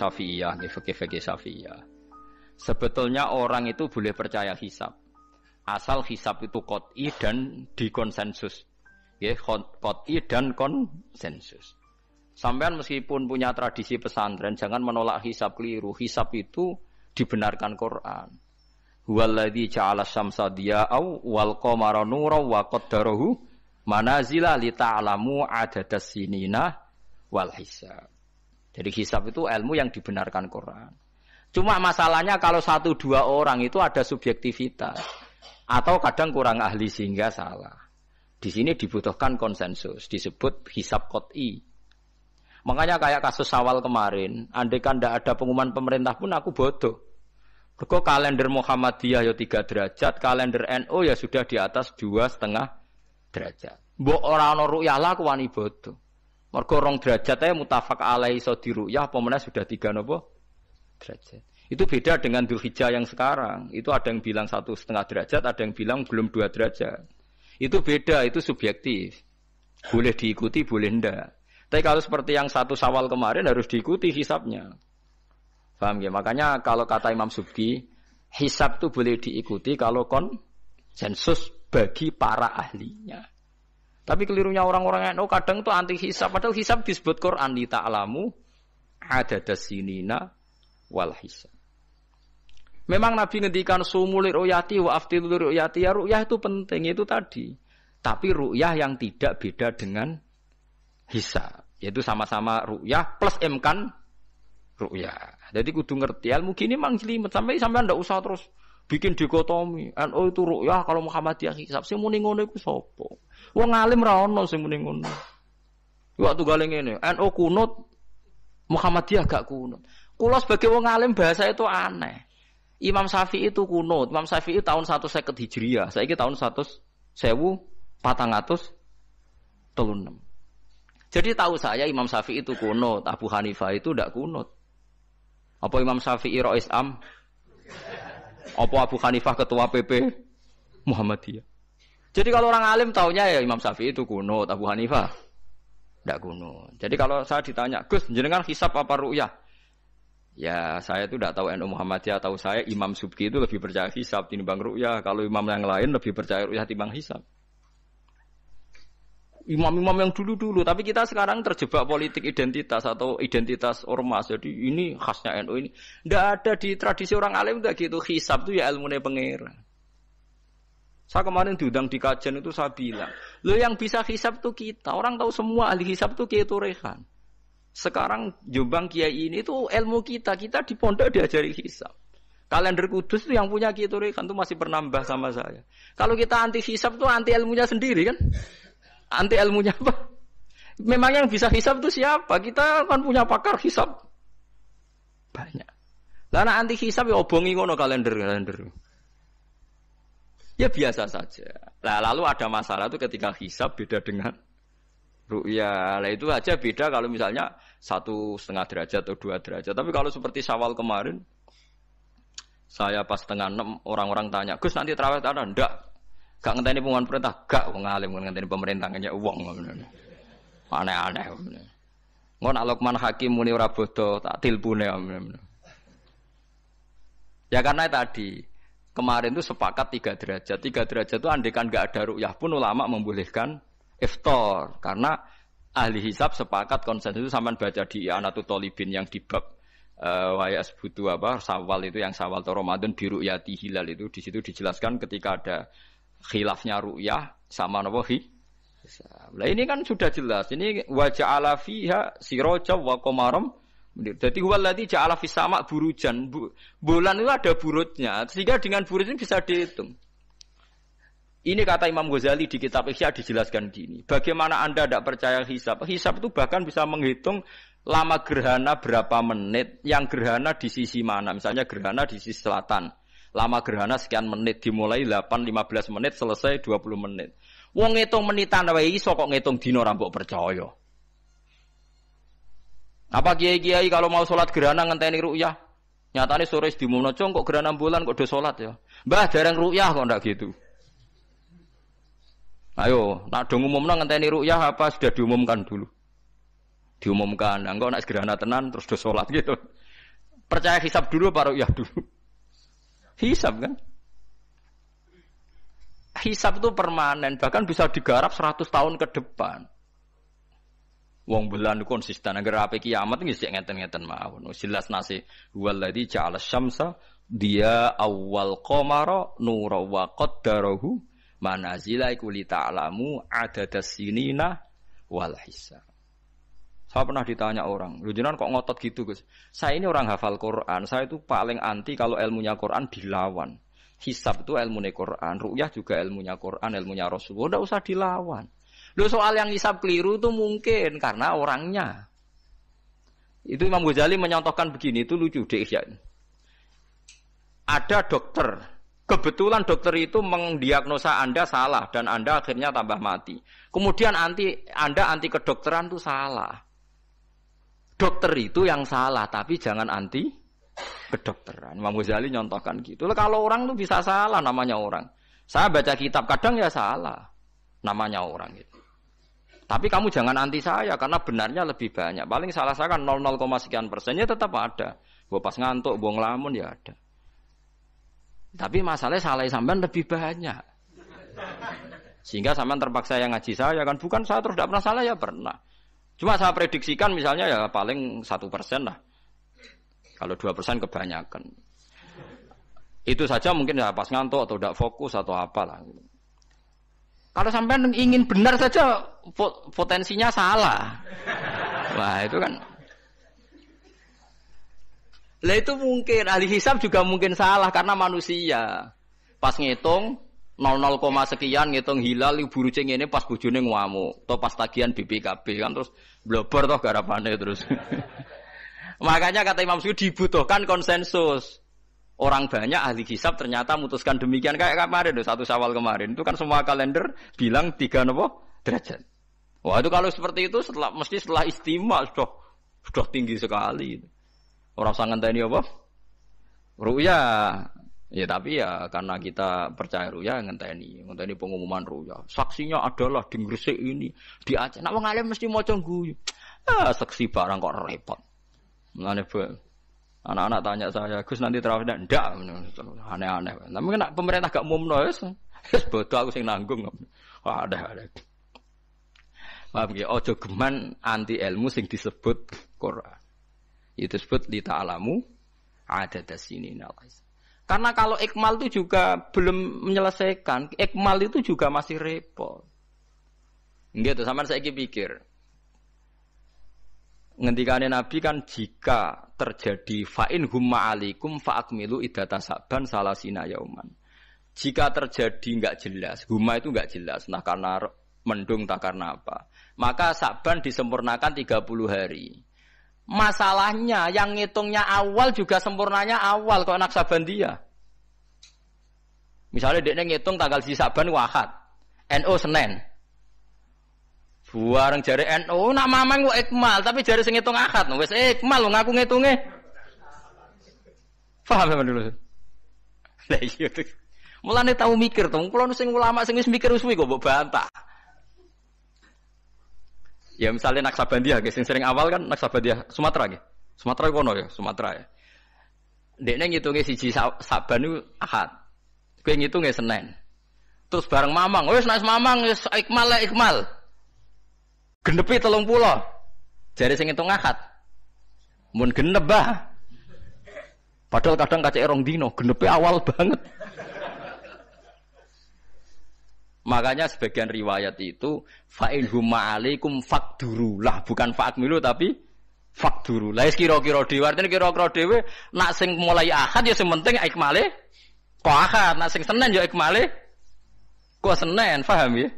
Syafi'iyah, fikih Syafi'iyah. Sebetulnya orang itu boleh percaya hisab. Asal hisab itu qot'i dan dikonsensus. Ya, qot'i dan konsensus. Sampean meskipun punya tradisi pesantren, jangan menolak hisab keliru. Hisab itu dibenarkan Quran. Huwallazi ja'ala syamsa diya'aw wal qamara nuran wa qaddarahu manazila li ta'lamu adadas sinina wal hisab. Jadi hisab itu ilmu yang dibenarkan Quran. Cuma masalahnya kalau 1-2 orang itu ada subjektivitas atau kadang kurang ahli sehingga salah. Di sini dibutuhkan konsensus, disebut hisab qot'i. Makanya kayak kasus Syawal kemarin, andai kan tidak ada pengumuman pemerintah pun aku bodoh. Kok kalender Muhammadiyah ya 3 derajat, kalender NU ya sudah di atas 2,5 derajat. Mbok ora ana ru'yah lah aku wani bodoh. Mergo 2 derajat ae mutafaq alaihi iso diruyah apa meneh sudah 3 napa derajat. Itu beda dengan Dzulhijjah yang sekarang. Itu ada yang bilang 1,5 derajat, ada yang bilang belum 2 derajat. Itu beda, itu subjektif. Boleh diikuti, boleh ndak. Tapi kalau seperti yang 1 Syawal kemarin harus diikuti hisabnya. Paham ya? Makanya kalau kata Imam Subki, hisab itu boleh diikuti kalau konsensus bagi para ahlinya. Tapi kelirunya orang-orang NU kadang itu anti hisab. Padahal hisab disebut Quran li ta'lamu adadas sinina wal hisab. Memang Nabi ngendikan sumul ru'yati wa aftilu ru'yati. Ya ru'yah itu penting, itu tadi. Tapi ru'yah yang tidak beda dengan hisab, yaitu sama-sama ru'yah plus imkan ru'yah. Jadi kudu ngerti ilmu gini mang jelimet sampai ndak usah terus bikin dikotomi. NU itu ru'yah kalau Muhammadiyah hisab. Sing muni ngono iku sapa? Wong alim ra ono sing muni ngono. Waktu gale ngene, NU kunut, Muhammadiyah gak kunut. Kula sebagai wong alim bahasa itu aneh. Imam Syafi'i itu kunut. Imam Syafi'i tahun 150 Hijriah. Saiki tahun 1436. Jadi tahu saya Imam Syafi'i itu kunut, Abu Hanifah itu tidak kunut. Apa Imam Syafi'i Rais Am? Apa Abu Hanifah ketua PP Muhammadiyah? Jadi kalau orang alim taunya ya Imam Syafi'i itu kunut, Abu Hanifah tidak kunut. Jadi kalau saya ditanya, Gus, jenengan hisab apa ru'yah? Ya saya itu tidak tahu NU Muhammadiyah, tahu saya Imam Subki itu lebih percaya hisab timbang ru'yah. Kalau imam yang lain lebih percaya ru'yah timbang hisab. Imam-imam yang dulu-dulu, tapi kita sekarang terjebak politik identitas atau identitas ormas. Jadi ini khasnya NU ini. Tidak ada di tradisi orang alim tidak gitu. Hisab itu ya ilmunya pangeran. Saya kemarin diundang di kajian itu saya bilang, lo yang bisa hisab itu kita. Orang tahu semua ahli hisab itu Kiai Turehan. Sekarang Jombang Kiai ini itu ilmu kita. Kita di pondok diajari hisab. Kalender Kudus itu yang punya Kiai Turehan itu masih penambah sama saya. Kalau kita anti hisab itu anti ilmunya sendiri kan? Anti ilmunya apa? Memang yang bisa hisab itu siapa? Kita kan punya pakar hisab banyak. Lah nek anti hisab ya obongi ngono kalender. Ya biasa saja. Lah lalu ada masalah itu ketika hisab beda dengan ru'yah. Lah itu aja beda kalau misalnya 1,5 derajat atau 2 derajat. Tapi kalau seperti Syawal kemarin, saya pas 5:30 orang-orang tanya, Gus nanti tarawih ada? Ndak. Gak ngenteni pengumuman perintah, gak wong alim ngenteni pemerintah ngene wong ngono. Aneh-aneh. Ngono nek Luqman Hakim muni ora bodoh, tak tilpune. Ya karena tadi kemarin itu sepakat 3 derajat. 3 derajat itu andekan gak ada ru'yah pun ulama membolehkan iftar karena ahli hisab sepakat konsensus. Sampean baca di Anatut Thalibin yang di bab wayas butuh apa Syawal itu yang Syawal atau Ramadan di ru'yati hilal itu di situ dijelaskan ketika ada khilafnya ru'yah sama napa hisab. Lah ini kan sudah jelas. Ini wa ja'ala fiha siraja wa qamaram. Jadi huwallazi ja'ala fis sama' burujan. Bulan itu ada burutnya. Sehingga dengan burut ini bisa dihitung. Ini kata Imam Ghazali di kitab Ihya dijelaskan gini. Bagaimana Anda tidak percaya hisab? Hisab itu bahkan bisa menghitung lama gerhana berapa menit, yang gerhana di sisi mana. Misalnya gerhana di sisi selatan. Lama gerhana sekian menit, dimulai 8-15 menit, selesai 20 menit. Wong ngitung menitan wae iso kok ngitung dina ora mbok percaya. Apa kiai-kiai kalau mau salat gerhana ngenteni ru'yah? Nyatane sore diumumno kok gerhana bulan kok do salat ya. Mbah dereng ru'yah kok ndak gitu. Ayo, nak do ngumumno ngenteni ru'yah apa sudah diumumkan dulu? Diumumkan, engko nek gerhana tenan terus do salat gitu. Percaya hisab dulu apa ru'yah dulu? Hisab kan? Hisab itu permanen, bahkan bisa digarap 100 tahun ke depan. Wong belan konsisten agar ape kiamat nggih sik ngeten-ngeten mawon. Jelas nase waladzi ja'ala syamsa dia awal qamara nura wa qaddarahu manazila iku li ta'lamu adadas sinina wal hisab. Saya pernah ditanya orang, "Lho jenengan kok ngotot gitu, Gus?" Saya ini orang hafal Quran, saya itu paling anti kalau ilmunya Quran dilawan. Hisab itu ilmunya Quran, ru'yah juga ilmunya Quran, ilmunya Rasulullah, enggak usah dilawan. Loh soal yang hisab keliru itu mungkin karena orangnya. Itu Imam Ghazali menyontohkan begini, itu lucu deh ya. Ada dokter, kebetulan dokter itu mendiagnosa Anda salah dan Anda akhirnya tambah mati. Kemudian Anda anti kedokteran itu salah. Dokter itu yang salah, tapi jangan anti kedokteran. Imam Ghazali nyontohkan gitu. Kalau orang itu bisa salah namanya orang. Saya baca kitab kadang ya salah namanya orang itu. Tapi kamu jangan anti saya karena benarnya lebih banyak. Paling salah saya kan 0, sekian persennya tetap ada. Gua pas ngantuk, gua ngelamun ya ada. Tapi masalahnya salah sampean lebih banyak. Sehingga sampean terpaksa yang ngaji saya kan bukan saya terus tidak pernah salah ya pernah. Cuma saya prediksikan misalnya ya paling 1% lah. Kalau 2% kebanyakan. Itu saja mungkin ya pas ngantuk atau tidak fokus atau apalah. Kalau sampai ingin benar saja potensinya salah. Wah itu kan. Lah itu mungkin ahli hisab juga mungkin salah karena manusia. Pas ngitung 0, sekian ngitung hilal buru ceng ini pas bojone ngamuk atau pas tagihan BPKB kan terus blobor toh garapane terus. Makanya kata Imam Suyuti dibutuhkan konsensus. Orang banyak ahli hisab ternyata memutuskan demikian kayak kemarin 1 Syawal kemarin. Itu kan semua kalender bilang 3 derajat. Wah, itu kalau seperti itu mesti setelah istimewa sudah tinggi sekali. Orang sangat ngenteni apa? Ru'yah. Ya tapi ya karena kita percaya ru'yah ngenteni pengumuman ru'yah. Saksinya adalah di Gresik ini, di Aceh. Nek wong alim mesti maca guyu. Saksi barang kok repot. Mulane anak-anak tanya saya, "Gus nanti terawih ndak?" Aneh-aneh. Tapi nek pemerintah gak umumno wis bodoh aku sing nanggung. Ada. Paham nggih? Aja geman anti ilmu sing disebut Quran. Itu disebut li ta'lamu adadas sinina. Karena kalau ikmal itu juga belum menyelesaikan, ikmal itu juga masih repot. Gitu, sampean saiki pikir. Ngendikane Nabi kan jika terjadi fa'in humma alikum fa'akmilu iddata saban salasina yauman. Jika terjadi enggak jelas, humma itu enggak jelas, nah karena mendung tak karena apa. Maka saban disempurnakan 30 hari. Masalahnya yang ngitungnya awal juga sempurnanya awal kok Naksabandia. Misalnya dia ngitung tanggal si Saban Ahad, NU Senin. Buareng jari NU nak mamang kok ikmal, tapi jari sing ngitung Ahad, wis ikmal ngaku ngitunge. Paham sampean dulu? Lah iya. Mulane tau mikir to, kula sing ulama sing wis mikir suwi kok mbok bantah. Ya misalnya Naksabandia, sing sering awal kan Naksabandia Sumatera nggih. Sumatera kono ya, Sumatera ya. Dekne ngitunge siji Saban niku Ahad. Kowe ngitunge Senin. Terus bareng Mamang, wis nek Mamang wis ikmal lah ikmal. Genepi 30. Jare sing ngitung Ahad. Mun genep bah. Padahal kadang kacek rong dino, genepi awal banget. Makanya sebagian riwayat itu fa'in huma alaikum fakdurulah, bukan fa'akmilu tapi fakdurulah. Kira-kira dhewe artine kira-kira dhewe nak sing mulai Ahad ya sing penting ikmale kok Ahad, nak sing Senin ya ikmale kok Senin, paham ya?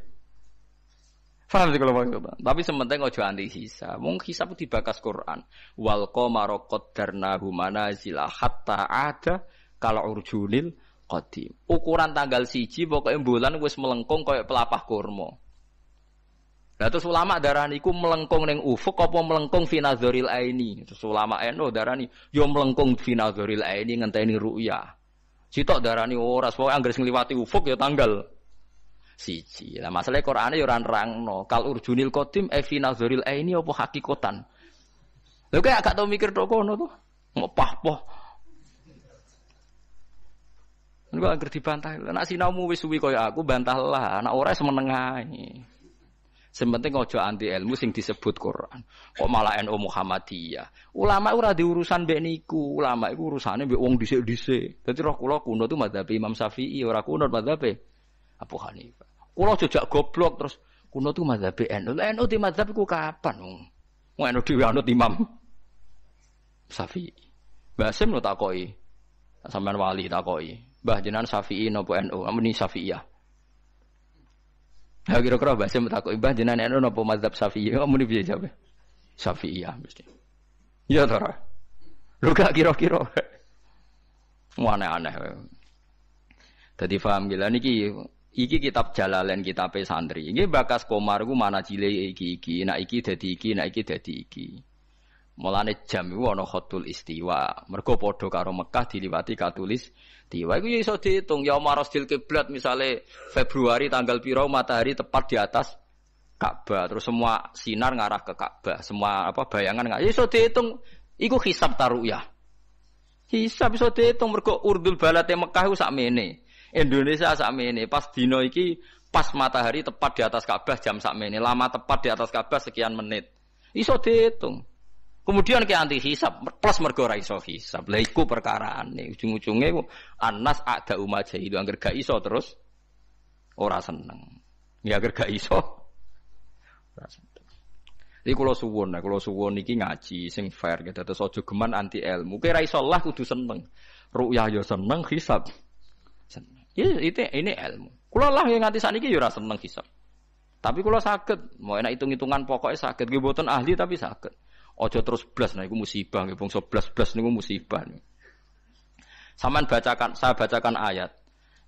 Paham sih kalau maksud. Tapi sementing aja anti hisab. Wong hisab dibakas Quran. Wal qamara qaddarnahu manazila hatta ada kal urjunil qadim. Ukuran tanggal 1 pokoke bulan wis melengkung kaya pelapah kurma. Lah terus ulama darani iku melengkung ning ufuk apa melengkung fi nazaril aini. Terus ulama NU darani yo melengkung fi nazaril aini ngenteni ru'yah. Sitok darani ora pokoke anggere ngliwati ufuk ya tanggal 1. Lah masalahe Qur'ane yo ora nerangno kal urjunil qadim fi nazaril aini apa hakikatan. Lha kok gak tau mikir tok kono to. Ngopah-poh. Engko anggere dibantah. Nek sinaumu wis suwi kaya aku bantahlah, nek ora semeneng ae. Sementing aja anti ilmu sing disebut Quran. Kok malah NU Muhammadiyah. Ulama ora di urusan mbek niku. Ulama iku urusane mbek wong dhisik-dhisik. Dadi roh kula kuno tu mazhab Imam Syafi'i, ora kuno mazhab Abu Hanifah. Kula jejak goblok terus kuno tu mazhab NU. NU di mazhab iku kapan wong? Wong NU dhewe anut Imam Syafi'i. Mbah Sim lo takoki. Sampeyan wali takoki. Mbah jenengan Syafi'i napa NU? Ameni Syafi'iyah. Ya kira-kira bahasa mutakoki mbah jenengan NU napa mazhab Syafi'i? Kamu muni piye jawab? Syafi'iyah mesti. Ya to ora. Lho gak kira-kira. Aneh-aneh. Dadi paham gila niki kitab Jalalain kitab santri. Iki bakas Komar ku mana cile iki. Nek iki dadi iki, nek iki dadi iki. Mulane jam iku ana khatul istiwa. Mergo padha karo Mekah diliwati katulis istiwa. Iku ya iso diitung ya marasdil kiblat misale Februari tanggal piro matahari tepat di atas Ka'bah. Terus semua sinar ngarah ke Ka'bah. Semua bayangan ngarah. Ya iso diitung iku hisab taruyah. Hisab iso diitung mergo urdul balate Mekah iku sakmene. Indonesia sakmene. Pas dino iki pas matahari tepat di atas Ka'bah jam sakmene. Lama tepat di atas Ka'bah sekian menit. Iso diitung. Kemudian ke anti hisab plus mergo ra iso hisab. Lah iku perkaraane ujung-ujunge Anas ada umat itu angger gak iso terus ora seneng. Ya angger gak iso ora seneng. Iki kula suwun iki ngaji sing fair gitu terus aja geman anti ilmu. Kira iso lah kudu seneng. Ru'yah ya seneng, hisab seneng. Ya ini ilmu. Kula lah yang nganti sakniki ya ora seneng hisab. Tapi kula saged, mau enak hitung-hitungan pokoknya saged nggih mboten ahli tapi saged. Ojo terus blas nah iku musibah nggih bangsa blas niku musibah. Saman bacakan saya bacakan ayat.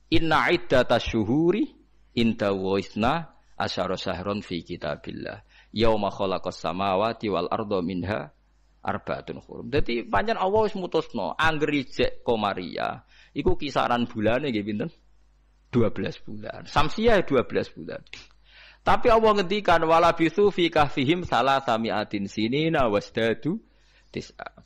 Inna iddatash syuhuri inda waisna asyara syahron fi kitabillah. Yauma khalaqas samawati wal arda minha arba'atun hurum. Dadi pancen Allah wis mutusno angger ijek Komariah iku kisaran bulane nggih pinten? 12 bulan. Samsiah 12 bulan. Tapi Allah ngendikan wala bisu fi kahfihim salasami'atin sinina wasdadu tis'a.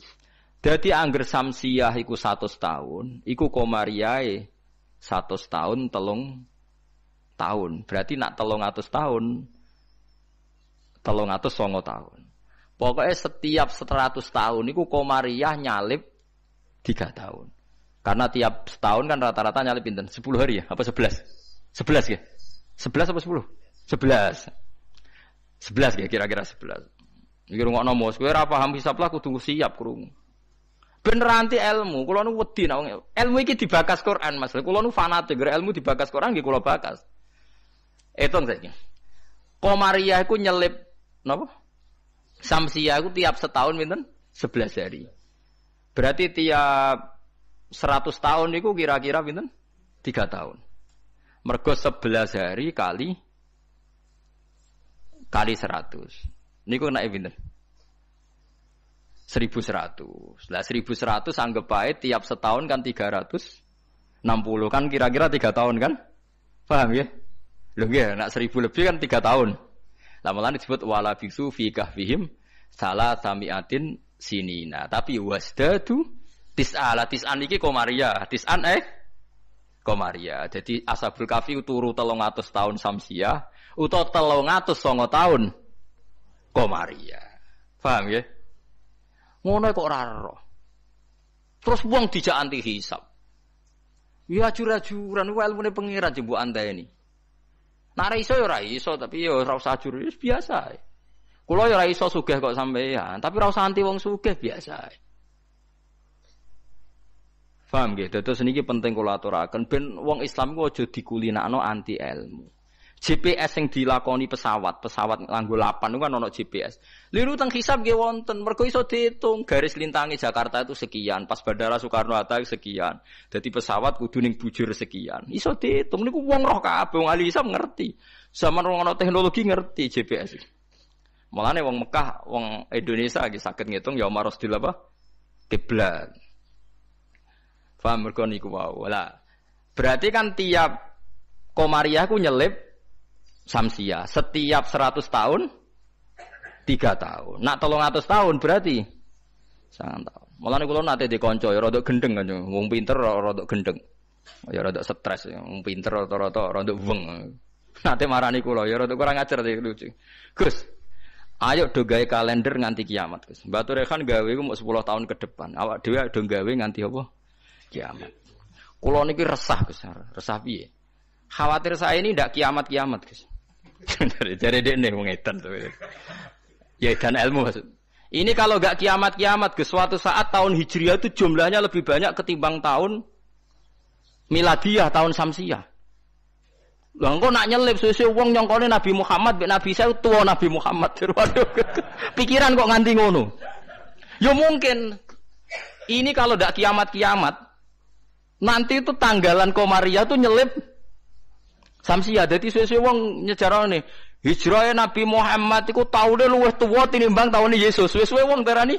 Dadi angger samsiah iku 100 tahun, iku Komariae 100 tahun 3 tahun. Berarti nak 300 tahun 309 tahun. Pokoknya setiap 100 tahun iku Komariah nyalip 3 tahun. Karena tiap setahun kan rata-rata nyalip pinten? 10 hari ya? Apa 11? 11 ya? 11 apa 10? 11 ya kira-kira 11. Iki rungokno mos kowe ora paham hisab lah kudu siap krungu. Bener anti ilmu, kula nu wedi nek ilmu iki dibakas Quran Mas. Kula nu fanatik ilmu dibakas Quran nggih kula bakas. Etung saiki. Komariah iku nyelip napa? Samsiah iku tiap setahun pinten? 11 hari. Berarti tiap 100 tahun iku kira-kira pinten? 3 tahun. Mergo 11 hari kali 100. Niku nek pinten? 1100. Lah 1100 anggap bae tiap setahun kan 360 kan kira-kira 3 tahun kan? Paham ya? Lho nggih, nek 1000 lebih kan 3 tahun. Lah malah disebut wala bisu fi kahfihim salasami'atin sinina. Tapi wasdadu tis'ala tis'an iki Komariah, tis'an Komariah. Jadi Ashabul Kahfi turu 300 tahun Samsiah utawa 309 tahun Komariah. Paham ya? Ngono kok ora ero. Terus wong dijak anti hisab. Ya ajur-ajuran ku ilmune pengiran jembuk anteni. Nek ora iso ya ora iso, tapi ya ora usah ajur wis biasa. Kula ya ora iso sugih kok sampeyan, tapi ora usah anti wong sugih biasa. Paham nggih? Dados niki penting kula aturaken ben wong Islam ku aja dikulinakno anti ilmu. GPS yang dilakoni pesawat nganggo lapan itu kan ono GPS. Liru teng hisab nggih wonten, mergo iso diitung garis lintangi Jakarta itu sekian, pas Bandara Soekarno-Hatta sekian. Dadi pesawat kudu ning bujur sekian. Iso diitung niku wong roh kabeh, wong ahli hisab ngerti. Zaman wong ono teknologi ngerti GPS. Mulane wong Mekah, wong Indonesia iki saged ngitung ya marasdil apa? Kiblat. Paham mergo niku wae. Lah, berarti kan tiap Komariah ku nyelip Samsiah setiap 100 tahun 3 tahun. Nak 300 tahun berarti 9 tahun. Mulane kula nate di kanca ya rada gendeng kan, wong pinter rada gendeng. Ya rada stres, wong pinter rata-rata rada weng. Nate marani kula ya rada kurang ajar sih lucu. Gus, ayo do gawe kalender nganti kiamat, Gus. Mbak Turekan gawe ku mau 10 tahun ke depan. Awak dhewe do gawe nganti apa? Kiamat. Kula niki resah, Gus. Resah piye? Khawatir saya ini ndak kiamat-kiamat, Gus. Jare dekne wong edan to. Ya dan ilmu maksud. Ini kalau enggak kiamat-kiamat, Gus, suatu saat tahun Hijriah itu jumlahnya lebih banyak ketimbang tahun Miladiyah, tahun Samsiyah. Lah engko nak nyelip suwe-suwe wong nyongkone Nabi Muhammad mek Nabi saya tuwa Nabi Muhammad. Waduh. Pikiran kok nganti ngono. Ya mungkin ini kalau ndak kiamat-kiamat nanti itu tanggalan Komariah tuh nyelip Samsiyah. Dadi suwe-suwe wong nyejarane hijrahe Nabi Muhammad iku taune luwih tuwa tinimbang taune Yesus. Suwe-suwe wong darani.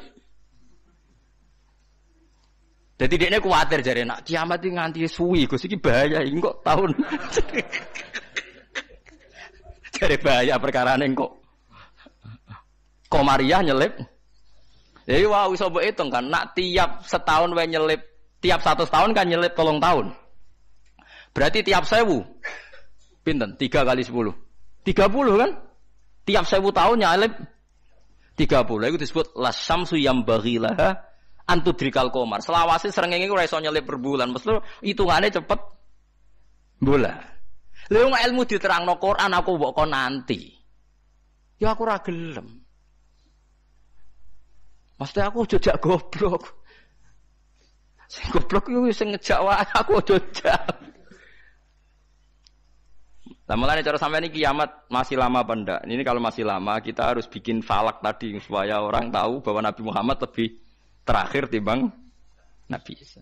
Dadi dekne kuwatir jare nak kiamat iki nganti suwi Gus iki bahaya iki kok tahun. Jare bahaya perkarane kok. Komariah nyelip. Jadi wah iso mbok hitung kan nak tiap setahun wae nyelip, tiap 100 tahun kan nyelip 3 tahun. Berarti tiap 1000 pinten? 3 kali 10. 30 kan? Tiap 1000 tahun nyelip 30. Itu disebut lasyamsu yambaghilaha antudrikal qamar. Selawase srengenge ora iso nyelip per bulan. Mesti hitungane cepet bola. Lha wong ilmu diterangno Quran aku mbok kon nanti. Ya aku ora gelem. Mesti aku jejak goblok. Sing goblok iku sing ngejak wae aku jejak. Lah mulane cara sampeyan iki kiamat masih lama apa ndak? Ini kalau masih lama kita harus bikin falak tadi supaya orang tahu bahwa Nabi Muhammad lebih terakhir timbang Nabi Isa.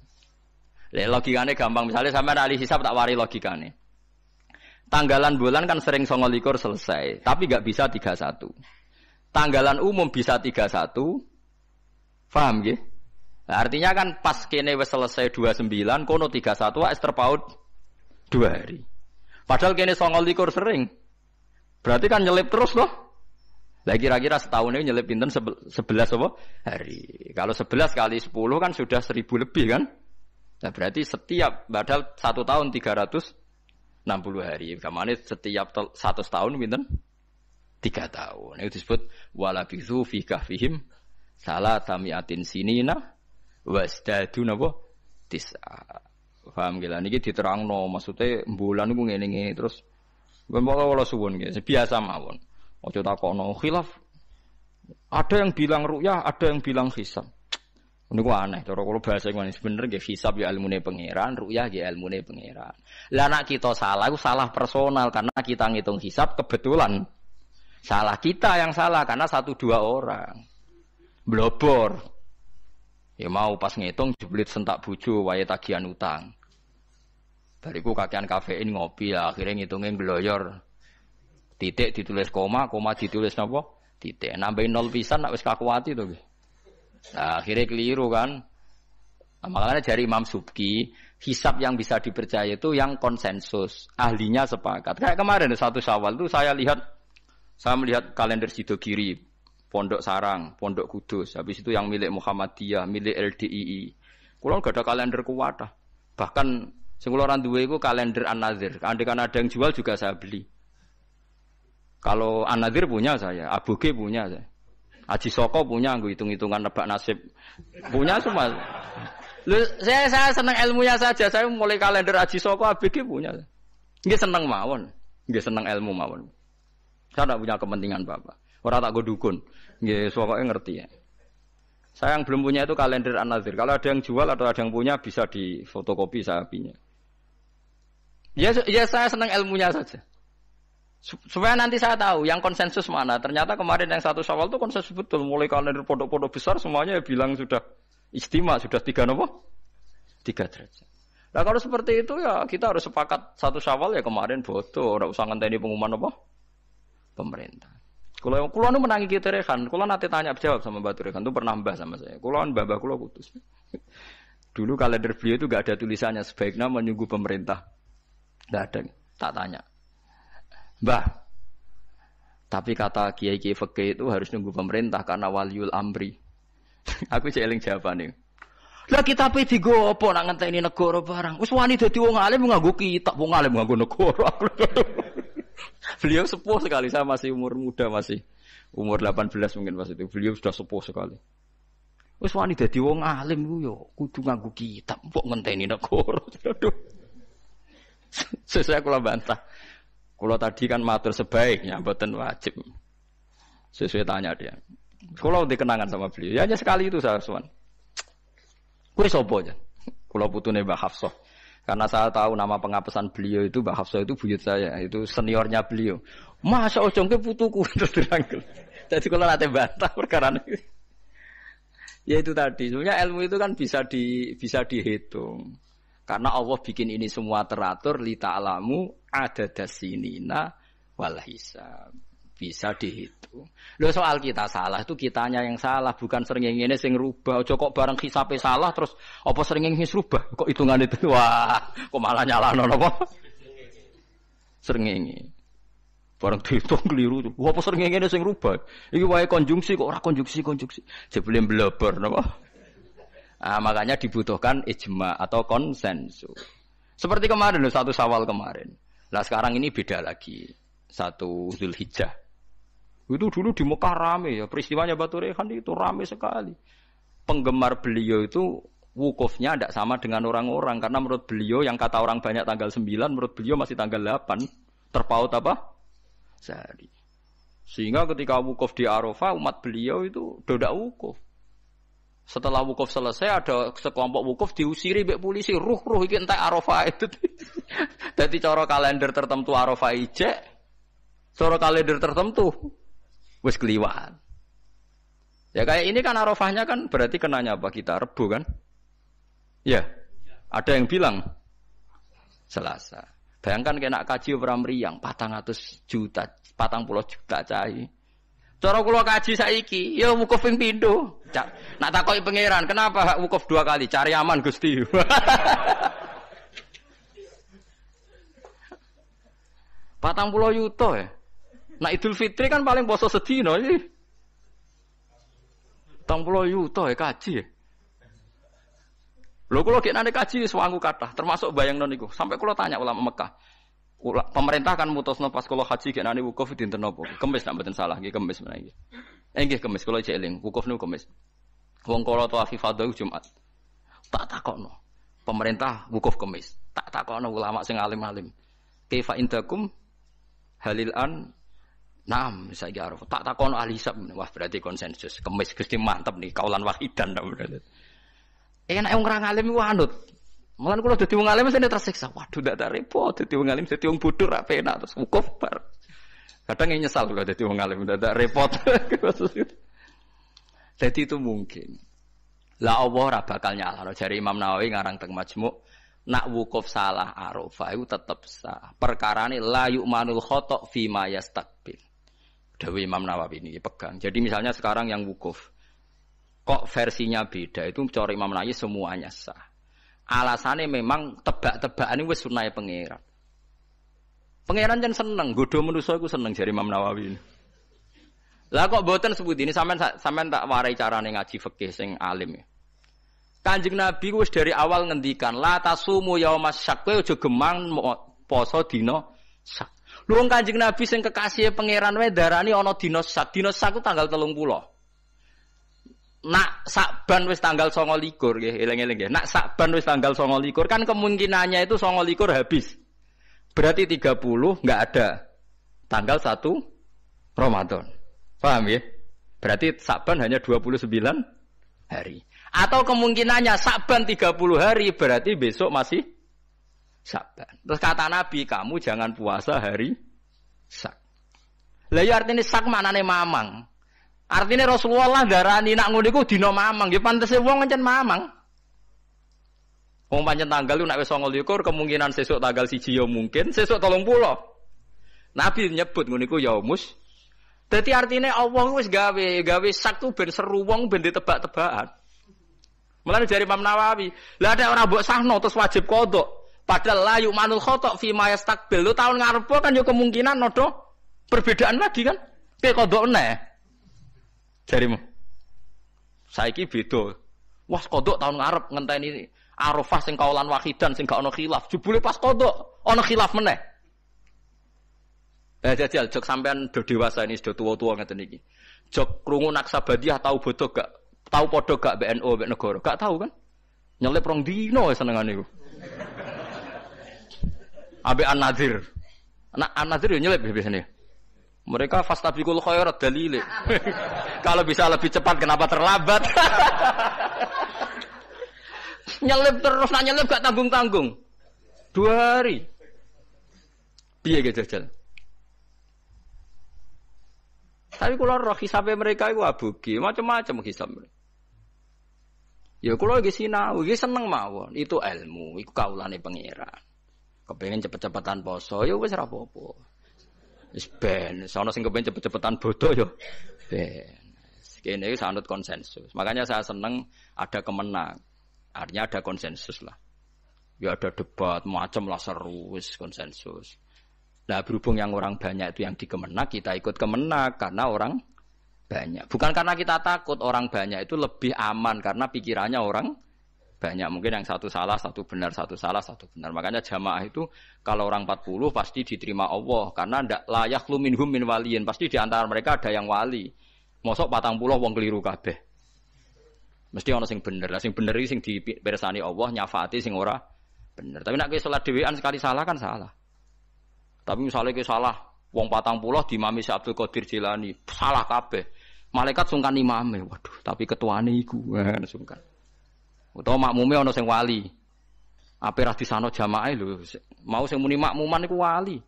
Logikane gampang, misalnya sampean ahli hisab tak wari logikane. Tanggalan bulan kan sering 29 selesai, tapi enggak bisa 31. Tanggalan umum bisa 31. Paham nggih? Nah, artinya kan pas kene wis selesai 29, kono 31 wis terpaut 2 hari. Padahal kene 29 sering. Berarti kan nyelip terus loh. Lah kira-kira setahun ini nyelip pinten 11 apa? Hari. Kalau 11 kali 10 kan sudah 1000 lebih kan? Nah berarti setiap padahal 1 tahun 360 hari. Kamane setiap 100 tahun pinten? 3 tahun. Itu disebut walabithu fi kahfihim salatamiatin sinina wasdadu napa? Tis'a. Paham gila niki diterangno maksudnya bulan niku ngene-ngene terus kula suwun nggih biasa mawon. Ojo takokno khilaf. Ada yang bilang ru'yah, ada yang bilang hisab. Niku aneh cara kula bahasa ngene bener nggih hisab ya ilmune pangeran, ru'yah ya ilmune pangeran. Lah nek kita salah iku salah personal karena kita ngitung hisab kebetulan. Salah kita yang salah karena 1-2 orang. Blobor. Ya mau pas ngitung jeblit sentak bojo wae tagihan utang. Bariku kakean kafein ngopi lah, akhirnya ngitungin gloyor. Titik ditulis koma, koma ditulis napa? Titik. Nambahin 0 pisan nak wis kakuati to nggih. Nah, akhirnya keliru kan. Nah, makanya dari Imam Subki, hisab yang bisa dipercaya itu yang konsensus, ahlinya sepakat. Kayak kemarin 1 Syawal itu saya melihat kalender Sidogiri, Pondok Sarang, Pondok Kudus, habis itu yang milik Muhammadiyah, milik LDII. Kulo gak ada kalender kuwatah. Bahkan sing kula ora duwe iku kalender An-Nadzir. Andaikan ada yang jual juga saya beli. Kalau An-Nadzir punya saya, Aboge punya saya. Haji Soko punya, nggo hitung-hitungan nebak nasib. Punya semua. Loh, saya senang ilmunya saja. Saya mulai kalender Haji Soko, Aboge punya. Nggih seneng mawon. Nggih seneng ilmu mawon. Saya tidak punya kepentingan Bapak. Ora tak go dukun. Nggih pokoke ngerti ya. Saya yang belum punya itu kalender An-Nadzir. Kalau ada yang jual atau ada yang punya bisa difotokopi saya punya. Ya saya senang ilmunya saja. Supaya nanti saya tahu yang konsensus mana. Ternyata kemarin yang 1 Syawal itu konsensus betul. Mulai kalender pondok-pondok besar semuanya bilang sudah istimewa, sudah 3 apa? 3 derajat. Nah kalau seperti itu ya kita harus sepakat 1 Syawal ya kemarin bodoh. Ora usah ngenteni pengumuman apa? Pemerintah. Kalau nu menangi kita rekan, kalau nanti tanya jawab sama Mbak Turekan itu pernah mbah sama saya. Kalau mbah kulo putus. Dulu kalender beliau itu gak ada tulisannya sebaiknya menunggu pemerintah. Gak ada, tak tanya. Mbah, tapi kata kiai-kiai fikih itu harus nunggu pemerintah karena waliul amri. Aku jeeling jawabane. Lah kitabe digo apa nak ngenteni negara barang. Wis wani dadi wong alim nganggo kitab, wong alim nganggo negara. Beliau sepuh sekali, saya masih umur muda, masih umur 18 mungkin pas itu. Beliau sudah sepuh sekali. Wis wani dadi wong alim ku yo kudu nganggo kitab, kok ngenteni negara. Saya kula bantah. Kula tadi kan matur sebaiknya, mboten wajib. Sesuai tanya dia. Kula udah kenangan sama beliau. Ya hanya sekali itu saya sowan. Kuwi sapa ya? Kula putune Mbah Hafsah. Karena saya tahu nama pengapesan beliau itu Mbah Hafsah itu buyut saya, itu seniornya beliau. Masa ojongke putuku terus dirangkul. Jadi kalau nate bantah perkara ini. Ya itu tadi, sebenarnya ilmu itu kan bisa dihitung. Karena Allah bikin ini semua teratur li ta'lamu adadasinina wal hisab. Bisa dihitung. Loh soal kita salah itu kitanya yang salah, bukan srengenge sing rubah. Aja kok bareng hisabe salah terus apa srengenge wis rubah? Kok hitungan itu wah, kok malah nyalahno napa? Srengenge. Bareng dihitung keliru. Wah apa srengenge sing rubah? Iki wae konjungsi kok ora konjungsi. Jebule bleber napa? Ah makanya dibutuhkan ijma atau konsensus. Seperti kemarin loh, 1 Syawal kemarin. Lah sekarang ini beda lagi. 1 Zulhijjah. Itu dulu di Mekah rame ya, peristiwanya Batu Rehan itu rame sekali. Penggemar beliau itu wukufnya tidak sama dengan orang-orang karena menurut beliau yang kata orang banyak tanggal 9, menurut beliau masih tanggal 8. Terpaut apa? Sehari. Sehingga ketika wukuf di Arafah umat beliau itu dodak wukuf. Setelah wukuf selesai ada sekelompok wukuf diusiri mbek polisi, ruh iki entek Arafah itu. Dadi cara kalender tertentu Arafah ijek, cara kalender tertentu wis keliwaan. Ya kayak ini kan Arafahnya kan berarti kenanya apa kita Rebo kan? Ya. Ada yang bilang Selasa. Bayangkan kena kaji ora mriyang 400 juta, 40 juta cai. Cara kula kaji saiki, ya wukuf ping pindho. Nak takoki pangeran, kenapa wukuf 2 kali? Cari aman Gusti. 40 yuta ya. Nah Idul Fitri kan paling poso sedina iki. 40 yuta ya kaji ya. Lho kula gekane kaji wis wangu kathah, termasuk bayangno niku. Sampai kula tanya ulama Mekah. Pemerintah kan mutusno pas kula haji gekane wukuf dinten napa? Kemis nek mboten salah nggih kemis menawi. Nggih kemis kula cek eling, wukuf niku kemis. Wong kala tawaf ifadah Jumat. Tak takokno. Pemerintah wukuf kemis. Tak takokno ulama sing alim-alim. Kaifa indakum halil an Naam, saiki arep tak takon ahli hisab. Wah, berarti konsensus. Kemis Gusti mantep nih, kaulan wahidan ta berarti. Enak wong ora ngalim iku anut. Mulan kula dadi wong alim mesti tersiksa. Waduh, ndak repot dadi wong alim, dadi wong bodoh ra penak terus wukuf bar. Kadang nyesal kula dadi wong alim, ndak repot. Jadi itu mungkin. Lah Allah ora bakal nyalahno. Jare Imam Nawawi ngarang teng Majmu', nak wukuf salah Arafah itu tetep sah. Perkarane la yu'manul khata' fi ma yastaqbil. Dewi Imam Nawawi ini pegang. Jadi misalnya sekarang yang wukuf, kok versinya beda itu cara Imam Nawawi semuanya sah. Alasannya memang tebak-tebakan ini wis sunahe pangeran. Pangeran jan seneng, godho manusa iku seneng jare Imam Nawawi ini. Lah kok mboten sebut ini sampean tak warai carane ngaji fikih sing alim ya. Kanjeng Nabi wis dari awal ngendikan la tasumu yaumas syak, kowe aja gemang poso dina syak. Lu Kanjeng Nabi sing kekasih pangeran wae darani ana dina sak. Dina sak ku tanggal 30. Nak Sakban wis tanggal 29 nggih, eling-eling nggih. Nak Sakban wis tanggal 29 kan kemungkinannya itu 29 habis. Berarti 30 enggak ada. Tanggal 1 Ramadan. Paham ya? Berarti Sakban hanya 29 hari. Atau kemungkinannya Sakban 30 hari berarti besok masih Sakban. Terus kata Nabi, kamu jangan puasa hari Sak. Lah ya artine Sak maknane mamang. Artine Rasulullah darani nak ngono iku dina mamang, ya pantese wong pancen mamang. Wong pancen tanggal lu nek wis 29 kemungkinan sesuk tanggal 1 ya mungkin, sesuk 30. Nabi nyebut ngono iku yaumus. Dadi artine Allah wis gawe Sak tu ben seru wong ben ditebak-tebakan. Mulane dari Imam Nawawi, lah nek ora mbok sahno terus wajib qodho. Padahal la yu'manul khata' fi ma yastaqbil. Lu tahun ngarep kan yo kemungkinan nodo perbedaan lagi kan. Kayak kodok neh. Jarimu. Saiki beda. Wah, kodok tahun ngarep ngenteni Arafah sing kaulan wahidan sing gak ono khilaf. Jebule pas kodok ono khilaf meneh. Jajal jok sampean do dewasa ini sudah tua-tua ngeten iki. Jok krungu Naksabandiyah tahu bodoh gak? Tahu podo gak BNO mbek negara? Gak tahu kan? Nyelip rong dino senengane iku. Abe An-Nadir. An-Nadir yo nyelip biasanya. Mereka fastabiqul khairat dalile. Kalau bisa lebih cepat kenapa terlambat? Nyelip terus nyelip gak tanggung-tanggung. 2 hari. Piye ge jajal? Tapi kula roh hisabe mereka iku abugi, macam-macam hisab. Ya kula iki sinau, iki seneng mawon. Itu ilmu, iku kaulane pangeran. Kepengin cepet-cepetan poso, ya wis ora apa-apa. Wis ben, sono sing kepengin cepet-cepetan bodoh ya. Ben. Kene iki sanut konsensus. Makanya saya seneng ada kemenang. Artinya ada konsensus lah. Ya ada debat macam lah seru wis konsensus. Nah berhubung yang orang banyak itu yang dikemenak, kita ikut kemenak karena orang banyak. Bukan karena kita takut orang banyak itu lebih aman karena pikirannya orang banyak. Mungkin yang satu salah, satu benar, satu salah, satu benar. Makanya jamaah itu kalau orang 40 pasti diterima Allah karena ndak layak lu minhum min waliyin. Pasti di antara mereka ada yang wali. Mosok 40 wong keliru kabeh. Mesti ana sing bener. Lah sing bener iki sing dipirsani Allah nyafaati sing ora bener. Tapi nek kowe salat dhewean sekali salah kan salah. Tapi misalnya ke salah, wong 40 diimami Syekh Abdul Qadir Jilani, salah kabeh. Malaikat sungkan imame, waduh, tapi ketuane iku, sungkan. Utawa makmume ana sing wali. Ape ra disano jamaah lho, mau sing muni makmuman iku wali.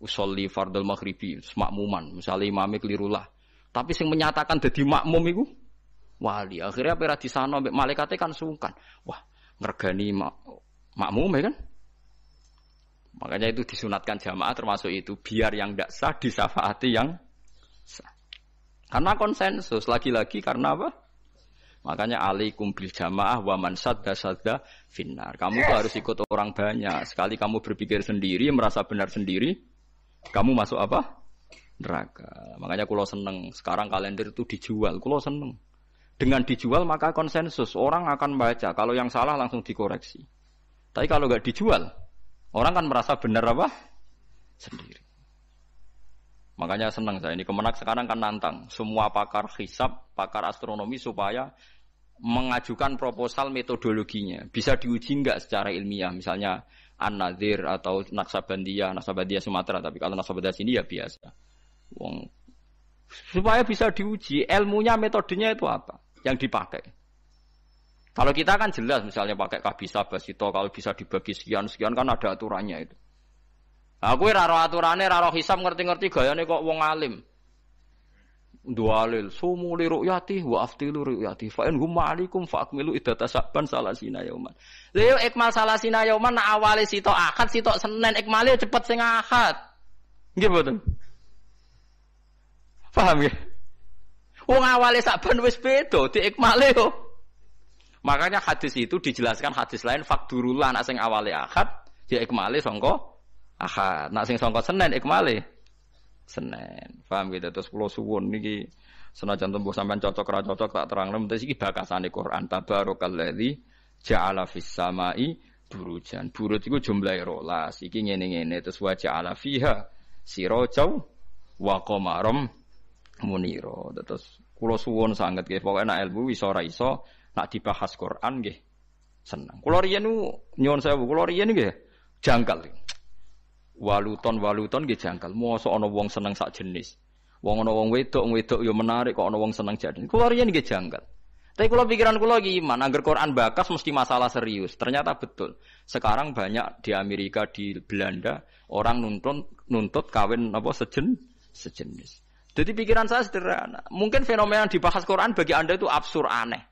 Usolli fardhul maghribi, makmuman, misalnya imame kelirulah. Tapi sing menyatakan dadi makmum iku wali. Akhirnya ape ra disano mbek malaikate kan sungkan. Wah, ngregani makmume kan? Makanya itu disunatkan jamaah termasuk itu biar yang tidak sah disafaati yang sah. Karena konsensus lagi-lagi karena apa? Makanya alaikum bil jamaah wa man sadda finnar. Kamu tuh harus ikut orang banyak. Sekali kamu berpikir sendiri, merasa benar sendiri, kamu masuk apa? Neraka. Makanya kulo seneng sekarang kalender itu dijual. Kulo seneng. Dengan dijual maka konsensus orang akan baca. Kalau yang salah langsung dikoreksi. Tapi kalau nggak dijual orang kan merasa benar apa? Sendiri. Makanya senang saya ini Kemenak sekarang kan nantang semua pakar hisab, pakar astronomi supaya mengajukan proposal metodologinya. Bisa diuji enggak secara ilmiah, misalnya An-Nadir atau Naksabandiyah Sumatera, tapi kalau Naksabandiyah sini ya biasa. Supaya bisa diuji ilmunya, metodenya itu apa yang dipakai. Kalau kita kan jelas misalnya pakai kabisa basito, kalau bisa dibagi sekian-sekian kan ada aturannya itu. Aku raro aturannya, raro hisab ngerti-ngerti gayane kok wong alim. Dualil sumu li ru'yati wa aftilu ru'yati fa in hum ma'alikum fa akmilu iddata sa'ban salasina yauman. Lha ikmal salasina yauman nak awale sitok akad sitok Senin ikmale cepet sing akad. Nggih mboten? Paham ya? Wong awale Sa'ban wis beda diikmale yo. Makanya hadis itu dijelaskan hadis lain fakdurullah nak sing awale akad ya ikmale sangka akad. Nak sing sangka Senin ikmale Senin. Paham gitu terus kula suwun niki senajan tembuh sampean cocok ra cocok tak terangno mesti iki bakasane Quran tabarakalladzi ja'ala fis samai burujan. Burut iku jumlahe 12. Iki ngene-ngene terus wa ja'ala fiha sirajau wa qamaram munira. Terus kula suwun sanget nggih pokoke nek ilmu iso ora iso nak dibahas Quran nggih seneng. Kula riyen nyuwun sewu, kula riyen nggih janggal. Waluton nggih janggal. Mosok ana wong seneng sak jenis. Wong ana wong wedok ya menarik kok ana wong seneng jenis. Kula riyen nggih janggal. Tapi kula pikiran kula iki iman, angger Quran bakas mesti masalah serius. Ternyata betul. Sekarang banyak di Amerika, di Belanda orang nuntut kawin apa sejenis. Jadi pikiran saya sederhana. Mungkin fenomena yang dibahas Quran bagi Anda itu absurd aneh.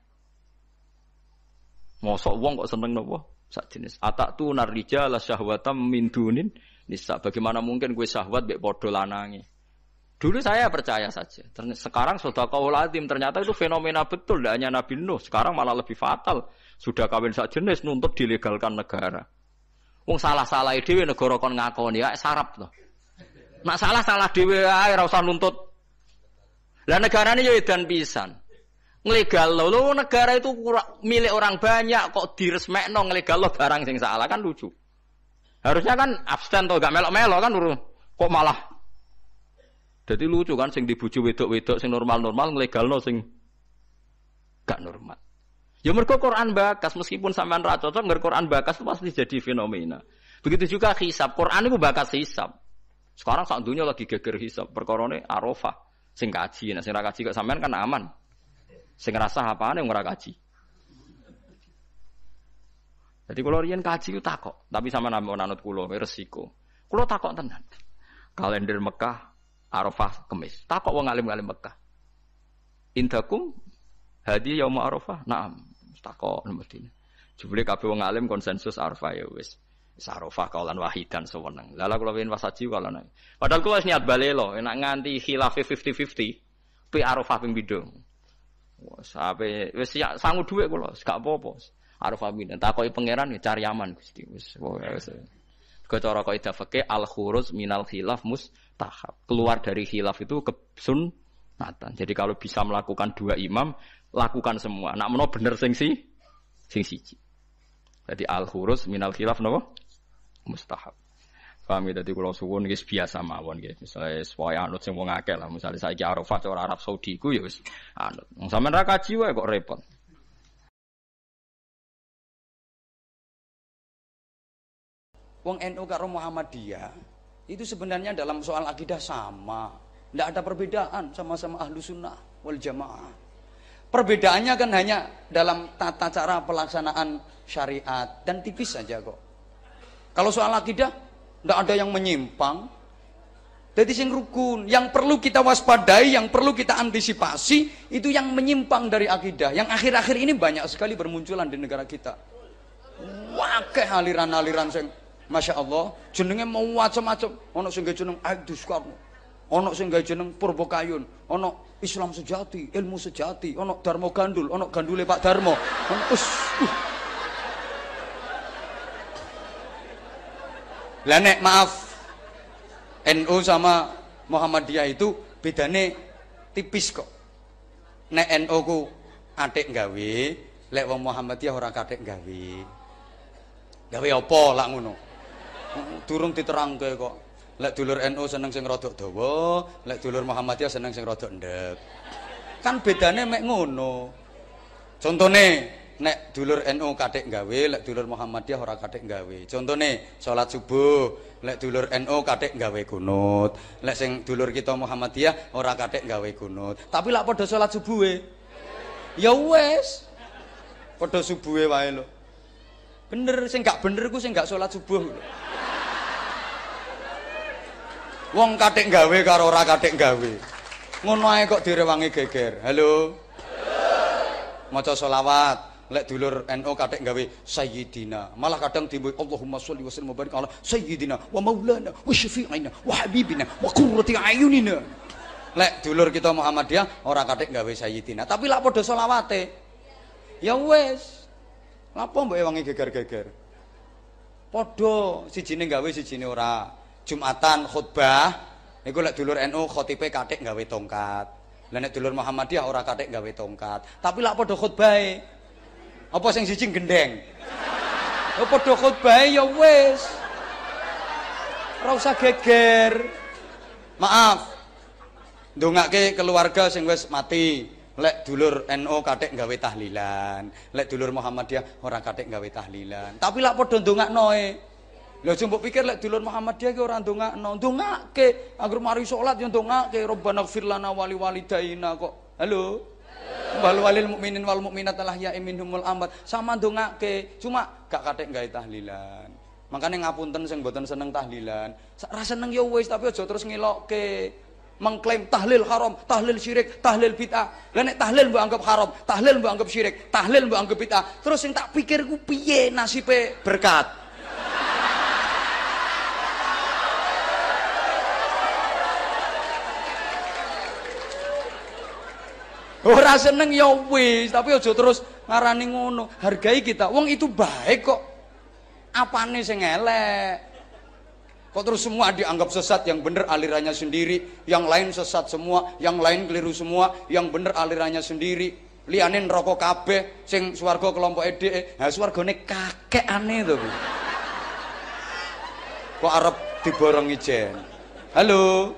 Mosok wong kok seneng nopo sak jenis. Atatu narrijal syahwatam min dunin nisa. Bagaimana mungkin gue syahwat mbek padha lanange? Dulu saya percaya saja. Sekarang sedekahul azim ternyata itu fenomena betul, tidak hanya Nabi Nuh. Sekarang malah lebih fatal. Sudah kawin sak jenis nuntut dilegalkan negara. Wong salah-salah dhewe negara kon ngakoni ya sarap to. Nak salah dhewe ae ora usah nuntut. Lah negarane yo edan pisan. Nglegalno lho negara itu milik orang banyak kok diresmekno nglegalno barang sing salah kan lucu. Harusnya kan abstain to gak melok-melok kan kok malah. Jadi lucu kan sing dibuju wedok-wedok sing normal-normal nglegalno sing gak normal. Ya mergo Quran bakas meskipun sampean ra cocok ngger Quran bakas itu pasti jadi fenomena. Begitu juga hisab. Quran itu bakas hisab. Sekarang sak dunia lagi geger hisab. Perkorone Arafah sing kaji. Nah sing ra kaji kok sampean kan aman. Sing ngerasa apane ora kaji. Jadi kalau riyen kaji itu takok, tapi sama nambah anut kula resiko. Kula takok tenan. Kalender Mekah Arafah Kemis. Takok wong alim-alim Mekah. Indakum hadi yaum Arafah? Naam. Takok mestine. Jebule kabeh wong alim konsensus Arafah ya wis. Wis Arafah kaulan wahidan sewenang. Lala kula wingi wasaji kaulan. Padahal kula wis niat balelo, enak nganti khilaf 50-50. Pi Arafah ping pindho. Wes ape wis sangu dhuwit kula, gak apa-apa. Arafah pindho. Takoki pangeran cari aman Gusti. Wis wis. Cara kaidah fikih al-khuruj minal khilaf mustahab. Keluar dari khilaf itu kesunatan. Jadi kalau bisa melakukan dua imam lakukan semua. Nak menawa bener sing siji. Jadi al-khurus minal khilaf napa? Mustahab. Paham ya dadi kula suwun iki biasa mawon nggih. Misale supaya anut sing wong akeh lah. Misale saiki Arafah cara Arab Saudi ku ya wis anut. Wong sampean ra kaji wae kok repot. Wong NU karo Muhammadiyah itu sebenarnya dalam soal akidah sama. Tidak ada perbedaan, sama-sama ahlu sunnah wal jamaah. Perbedaannya kan hanya dalam tata cara pelaksanaan syariat dan tipis saja kok. Kalau soal akidah tidak ada yang menyimpang. Jadi sing rukun, yang perlu kita waspadai, yang perlu kita antisipasi itu yang menyimpang dari akidah. Yang akhir-akhir ini banyak sekali bermunculan di negara kita. Wakeh aliran-aliran sing Masya Allah, jenenge mau macam-macam. Ono sing jeneng Aidus Karno, ono sing jeneng Purbakayun, ono Islam sejati, ilmu sejati, ono Darmo Gandul, ono gandule Pak Darmo. Ono Lah nek maaf, NU sama Muhammadiyah itu bedane tipis kok. Nek NU ku atik gawe, lek wong Muhammadiyah ora katik gawe. Gawe apa lak ngono? Durung diterangke kok. Lek dulur NU seneng sing rodok dawa, lek dulur Muhammadiyah seneng sing rodok ndek. Kan bedane mek ngono. Contone nek dulur NU kathik gawe, lek dulur Muhammadiyah ora kathik gawe. Contone salat subuh, lek dulur NU kathik gawe kunut, lek sing dulur kita Muhammadiyah ora kathik gawe kunut. Tapi lak padha salat subuhe. Ya wis. Padha subuhe wae lho. Bener sing gak bener ku sing gak salat subuh. Wong kathik gawe karo ora kathik gawe. Ngono ae kok direwangi geger. Halo. Maca selawat, lek dulur NU kathik gawe sayyidina. Malah kadang timbul Allahumma sholli wa sallim wa barik ala sayyidina wa maulana wa syafi'ina wa habibina wa qurrati ayunina. Lek dulur kita Muhammadiyah ora kathik gawe sayyidina, tapi lak padha selawate. Ya wis. Lapa mbok ewangi geger-geger? Padha sijine gawe sijine ora. Jumatan khutbah niku lek dulur NU khotibe kathik gawe tongkat. Lah nek dulur Muhammadiyah ora kathik gawe tongkat. Tapi lak padha khutbahe. Apa sing siji gendeng? Ya padha khutbahe ya wis. Ora usah geger. Maaf. Ndongake keluarga sing wis mati. Lek dulur NU kathik gawe tahlilan. Lek dulur Muhammadiyah ora kathik gawe tahlilan. Tapi lak padha ndongaknoe. Lha mbok pikir lek dulur Muhammadiyah ki ora ndongakno, ndongake. Angger mari salat yo ndongake Rabbana ighfir lana wa liwalidaina kok. Halo. Wal walil mukminin wal mukminat lahya'i minhumul amwat. Sama ndongake, cuma gak kathik gawe tahlilan. Makane ngapunten sing mboten seneng tahlilan. Ra seneng yo wis tapi aja terus ngelokke. Mengklaim tahlil haram, tahlil syirik, tahlil bid'ah. Lah nek tahlil mbok anggap haram, tahlil mbok anggap syirik, tahlil mbok anggap bid'ah. Terus sing tak pikir ku piye nasibe berkat? Ora seneng ya wis, tapi aja terus ngarani ngono. Hargai kita. Wong itu baik kok. Apane sing elek? Kok terus semua dianggap sesat, yang bener alirannya sendiri, yang lain sesat semua, yang lain keliru semua, yang bener alirannya sendiri. Liyane neraka kabeh sing swarga kelompoke dheke. Ha swargane kakekane to. Kok arep diborongi jen. Halo.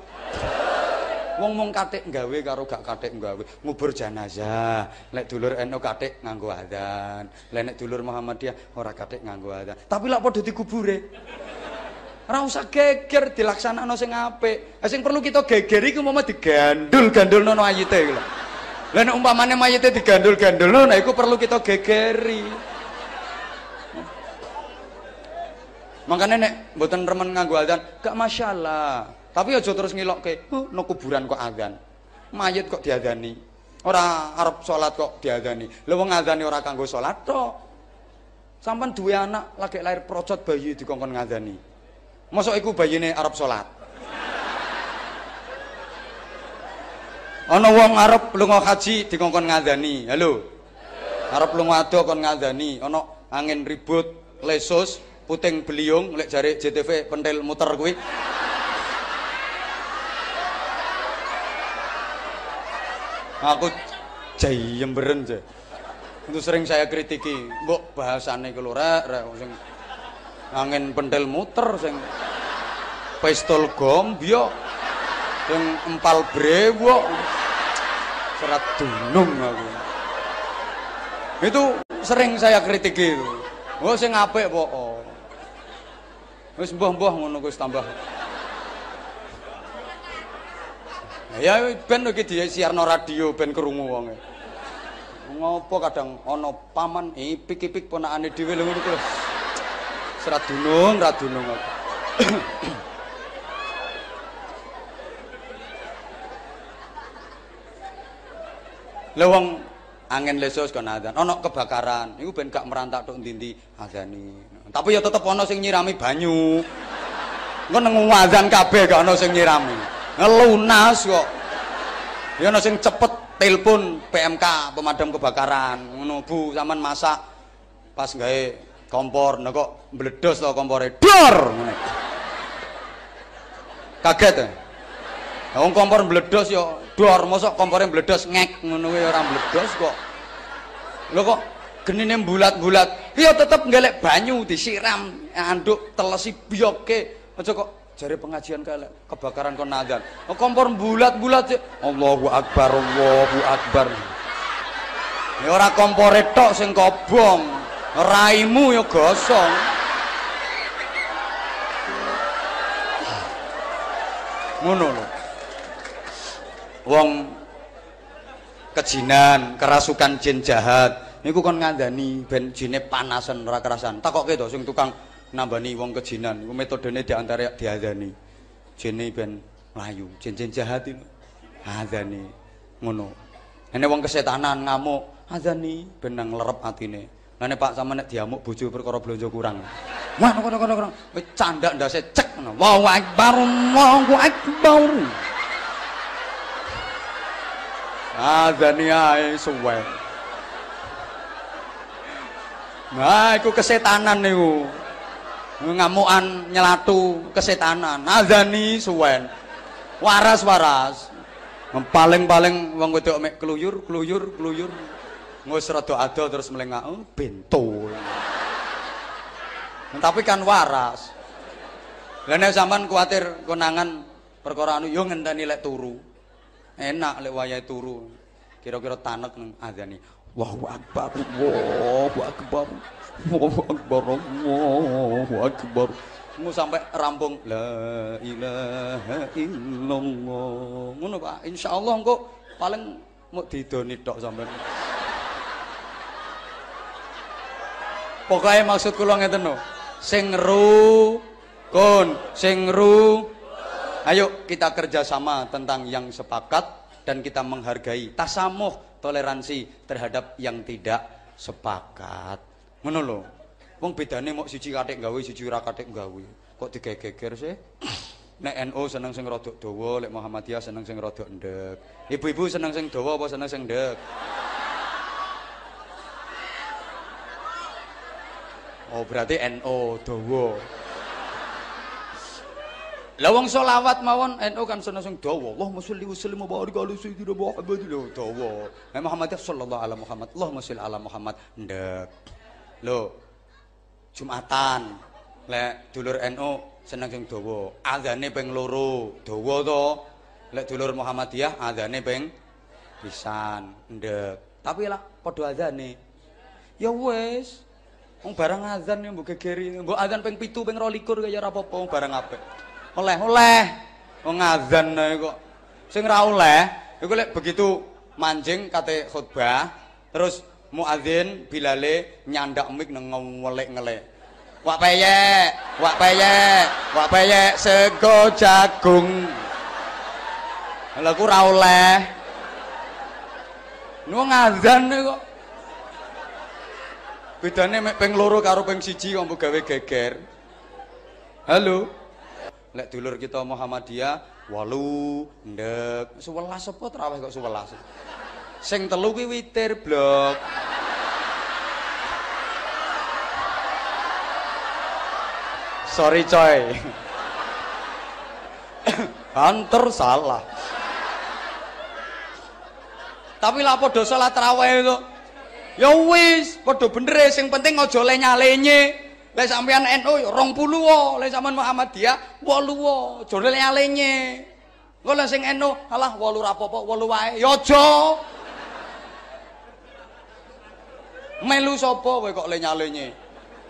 Wong mung katik gawe karo gak katik gawe. Ngubur jenazah. Lek dulur NU katik nganggo adzan. Lek nek dulur Muhammadiyah ora katik nganggo adzan. Tapi lek padha dikubure. Ora usah geger dilaksanakno sing apik. Sing perlu kita geger iku umpama digandul-gandulno mayite iku lho. Lah nek umpamane mayite digandul-gandulno nah iku perlu kita gegeri. Makanya nek mboten remen nganggo adzan, gak masalah. Tapi aja terus ngilokke, no kuburan kok adzan. Mayit kok diadzani. Ora arep salat kok diadzani. Lha wong adzane ora kanggo salat tok. Sampeyan duwe anak lagi lahir procot bayi dikongkon ngadzani. Mosok iku bayine arep salat. Ana wong arep lunga haji dikongkon ngadzani. Halo. Arep lunga ado kon ngadzani. Ana angin ribut, lesus, puting beliung lek jare JTV pentil muter kuwi. Aku jayemberen je. Itu sering saya kritiki. Mbok bahasane ku lho rek sing angin pentil muter sing pistol gombyo sing empal brewok serat dunung aku. Itu sering saya kritiki itu. Oh sing apik kok. Wis mbah-mbah ngono wis tambah. Ya ben iki disiarno radio ben krungu wonge. Ngopo kadang ana paman ipik-ipik ponakane dhewe lho ngono kuwi. Serat dunung, ra dunung aku. Lha wong angin lesus kon adzan, ana kebakaran, iku ben gak merantak tok ndi-ndi adzani. Tapi ya tetep ana sing nyirami banyu. Engko nang adzan kabeh gak ana sing nyirami. Ngelunas kok. Ya ana sing cepet telepon PMK pemadam kebakaran. Ngono Bu, sampean masak pas gawe kompor nek kok mbledos to kompore. Dor ngene. Kaget ya. Wong kompor mbledos ya dor, mosok kompore mbledos ngek ngono kuwi ora mbledos kok. Lho kok genine bulat-bulat. Ya tetep ngelek banyu disiram anduk telesi biyoke. Aja kok jare pengajian kalek kebakaran kon adzan. Kompor bulat-bulat sih. Allahu Akbar, Allahu Akbar. Ya ora kompore tok sing kobong. Raimu ya gosong. Ngono lho. Wong kejinan, kerasukan jin jahat niku kon ngandani ben jine panasan ora kerasan. Takoke to sing tukang nambani wong kejinan iku metodene diantara diadzani jene ben mlayu jin-jin jahat itu adzani ngono ene wong kesetanan ngamuk adzani ben nang lerep atine lane Pak sampeyan nek diamuk bojo perkara blonjo kurang wah kono wis candak ndase cek ngono Allahu Akbar Allahu Akbar adzani ae suwe nah iku kesetanan niku ngamukan nyelatu kesetanan adzani suwen waras paling wong wedok mek kluyur ngos rada ado terus melengak bento tapi kan waras lha nek sampean kuwatir konangan perkara anu yo ngenteni lek turu enak lek wayahe turu kira-kira tanek nang adzani Allahu Akbar Allahu Akbar Allahu Akbar Allahu Akbar mu sampai rampung la ilaha illallah ngono Pak insyaallah engko paling mau didoni tok sampean pokoke maksud kula ngeten no sing rukun ayo kita kerjasama tentang yang sepakat dan kita menghargai tasamuh toleransi terhadap yang tidak sepakat ngono lho wong bedane mok siji kathik gawe siji ora kathik gawe kok digegeger sih nek NU seneng sing rada dawa lek Muhammadiyah seneng sing rada endek ibu-ibu seneng sing dawa apa seneng sing endek oh berarti NU dawa Lah wong selawat mawon NU kan seneng sing dawa. Allahumma sholli wa sallim wa barik ala sayyidina Muhammad. Lho dawa. Muhammadiyah sallallahu alaihi Muhammad. Allahumma sholli ala Muhammad. Ndek. Lho. Jumatan. Lek dulur NU seneng sing dawa. Azane ping 2, dawa to. Lek dulur Muhammadiyah azane ping pisan. Ndek. Tapi lah padha azane. Ya wis. Wong barang azan mbok gegeri. Mbok azan ping 7 ping 22 kaya ora apa-apa wong barang apik. Oleh wong azan kok sing ra oleh iku lek begitu manjing kate khutbah terus muadzin bilale nyandak mik nang ngelik-ngelik wak peyek sego jagung lha ku ra oleh wong azan kok bedane mek ping 2 karo ping 1 kok mbok gawe geger. Halo. Lek dulur kita Muhammadiyah 8 ndek 11 apa traweh kok 11. Sing 3 kuwi witir blok. Sorry coy. Anter salah. Tapi lah padha salat traweh to. Ya wis, padha bener sing penting aja lenye-lenye. Lek sampean NU ya 20 wae, lek sampean Muhammadiyah 8 wae, aja lenye. Engko lek sing NU alah 8 ra apa-apa, 8 wae. Ya aja. Melu sapa kowe kok lenye-lenye?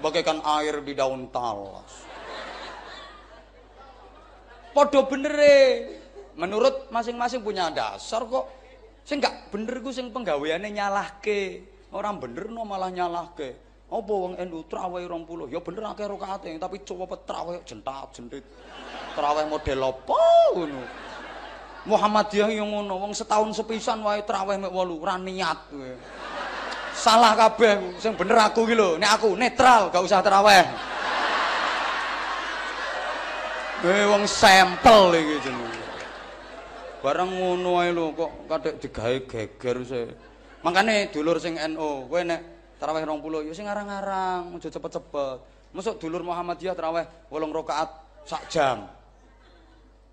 Bagaikan air di daun talas. Padha bener menurut masing-masing punya dasar kok. Sing gak bener ku sing penggaweane nyalahke. Ora bener no malah nyalahke. Apa wong NU traweh 20? Ya bener akeh rakaate, tapi coba traweh jentat-jentit. Traweh model apa ngono? Muhammadiyah yo ngono, wong setahun sepisan wae traweh mek 8, ora niat kowe. Salah kabeh, sing bener aku iki lho, nek aku netral, gak usah traweh. Wong sampel iki jenenge. Barang ngono ae lho kok kadek digawe geger sih. Makane dulur sing NU, kowe nek tarawih 20 ya sing ngarang-ngarang, aja cepet-cepet. Mosok dulur Muhammadiyah tarawih 8 rakaat sak jam.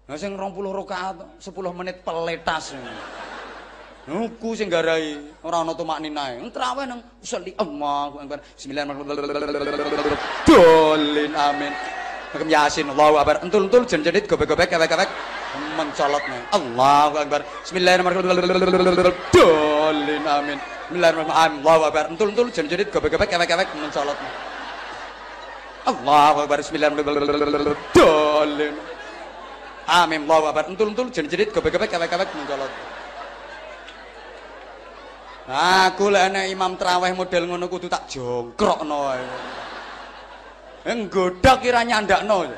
Nah sing 20 rakaat 10 menit peletas. Nuku sing garai ora ana tumakninae. Tarawih nang sholli Allahu akbar. Bismillahirrahmanirrahim. Amin. Makem Yasin Allahu akbar. Entul-entul jen-jenit gobek-gobek kewek-kewek mencolotne. Allahu akbar. Bismillahirrahmanirrahim. Amin. Bismillahirrahmanirrahim. Allahu akbar. Entul-entul jen-jenit gobek-gobek kewek-kewek mencolotne. Allahu akbar. Bismillahirrahmanirrahim. Amin. Allahu akbar. Entul-entul jen-jenit gobek-gobek kewek-kewek mencolotne. Aku lek ana imam traweh model ngono kudu tak jongkrokno ae. Nggodhok kira nyandakno.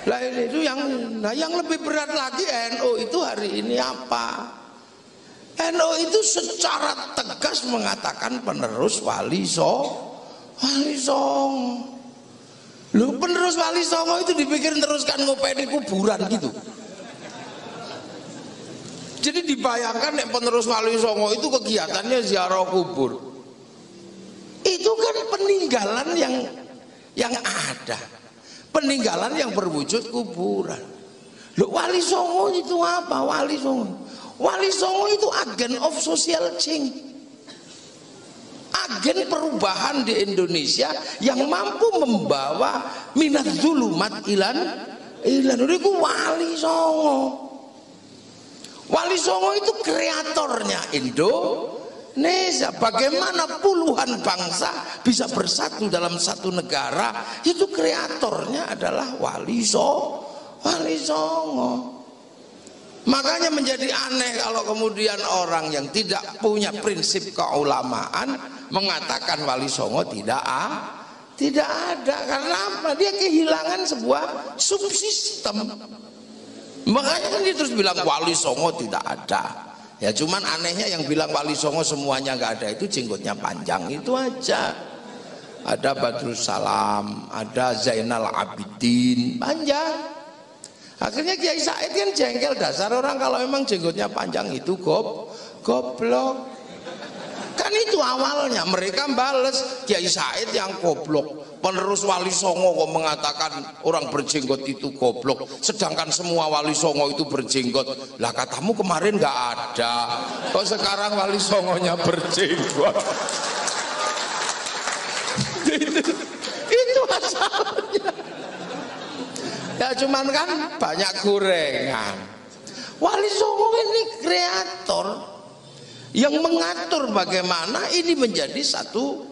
Lah itu yang lebih berat lagi NU itu hari ini apa? NU itu secara tegas mengatakan penerus Wali Songo. Lu penerus Wali Songo itu dipikir teruskan ngopeni kuburan gitu. Jadi dibayangkan nek penerus Wali Songo itu kegiatannya ziarah kubur. Itu kan peninggalan yang ada. Peninggalan yang berwujud kuburan. Loh, Wali Songo itu apa? Wali Songo itu agen of social change. Agen perubahan di Indonesia yang mampu membawa minat zulumat ilan itu Wali Songo. Wali Songo itu kreatornya Indonesia. Bagaimana puluhan bangsa bisa bersatu dalam satu negara, itu kreatornya adalah Wali Songo. Makanya menjadi aneh kalau kemudian orang yang tidak punya prinsip keulamaan mengatakan Wali Songo tidak ada. Karena apa? Dia kehilangan sebuah subsistem. Makanya kan dia terus bilang Wali Songo tidak ada. Ya cuman anehnya yang bilang Wali Songo semuanya nggak ada itu jenggotnya panjang itu aja. Ada Badrus Salam, ada Zainal Abidin, panjang. Akhirnya Kiai Said kan jengkel, dasar orang kalau memang jenggotnya panjang itu goblok. Kan Kan itu awalnya mereka bales Kiai Said yang goblok. Penerus Wali Songo kok mengatakan orang berjenggot itu goblok, sedangkan semua Wali Songo itu berjenggot. Lah katamu kemarin nggak ada, kok sekarang Wali Songonya berjenggot? Itu asalnya. Ya cuman kan banyak gorengan. Wali Songo ini kreator yang mengatur bagaimana ini menjadi satu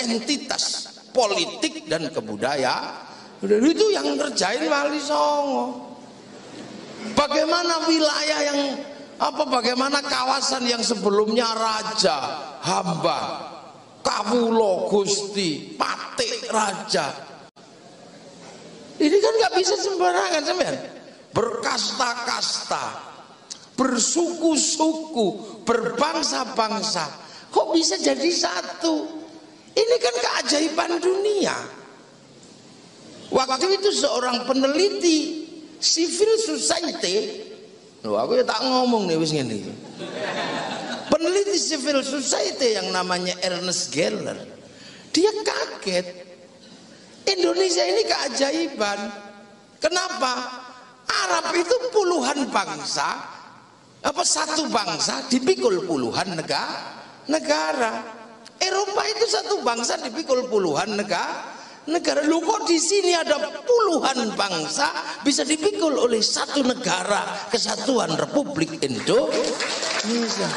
entitas politik dan kebudayaan. Itu yang ngerjain Wali Songo. Bagaimana wilayah yang bagaimana kawasan yang sebelumnya raja, hamba, kawulo, gusti, patik, raja. Ini kan nggak bisa sembarangan, sampean. Berkasta-kasta, bersuku-suku, berbangsa-bangsa, kok bisa jadi satu? Ini kan keajaiban dunia. Waktu itu seorang peneliti civil society, loh aku ya tak ngomong nih wis ngene. Peneliti civil society yang namanya Ernest Geller, dia kaget. Indonesia ini keajaiban. Kenapa? Arab itu puluhan bangsa, satu bangsa dipikul puluhan negara. Eropa itu satu bangsa dipikul puluhan negara. Lu kok di sini ada puluhan bangsa bisa dipikul oleh satu negara, Kesatuan Republik Indonesia.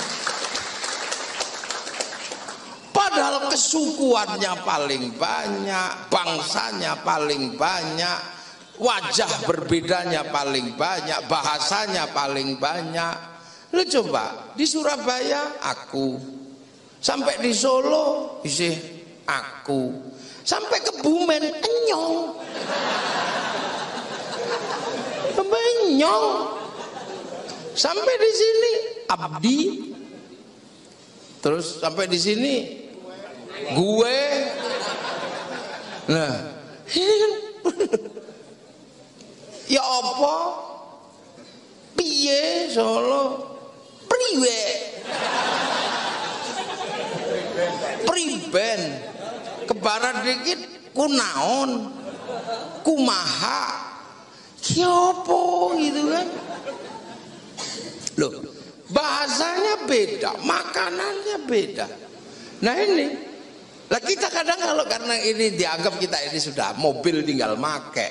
Padahal kesukuannya paling banyak, bangsanya paling banyak, wajah berbedanya paling banyak, bahasanya paling banyak. Lu coba di Surabaya aku, sampai di Solo isih aku, sampai ke Bumen enyong, enyong, sampai di sini abdi, terus sampai di sini gue. Nah ini kan ya apa piye Solo priwe priben ke barat dikit kunaon kumaha kiopo gitu kan. Loh bahasanya beda, makanannya beda. Nah ini lah kita kadang kalau karena ini dianggap kita ini sudah mobil tinggal make,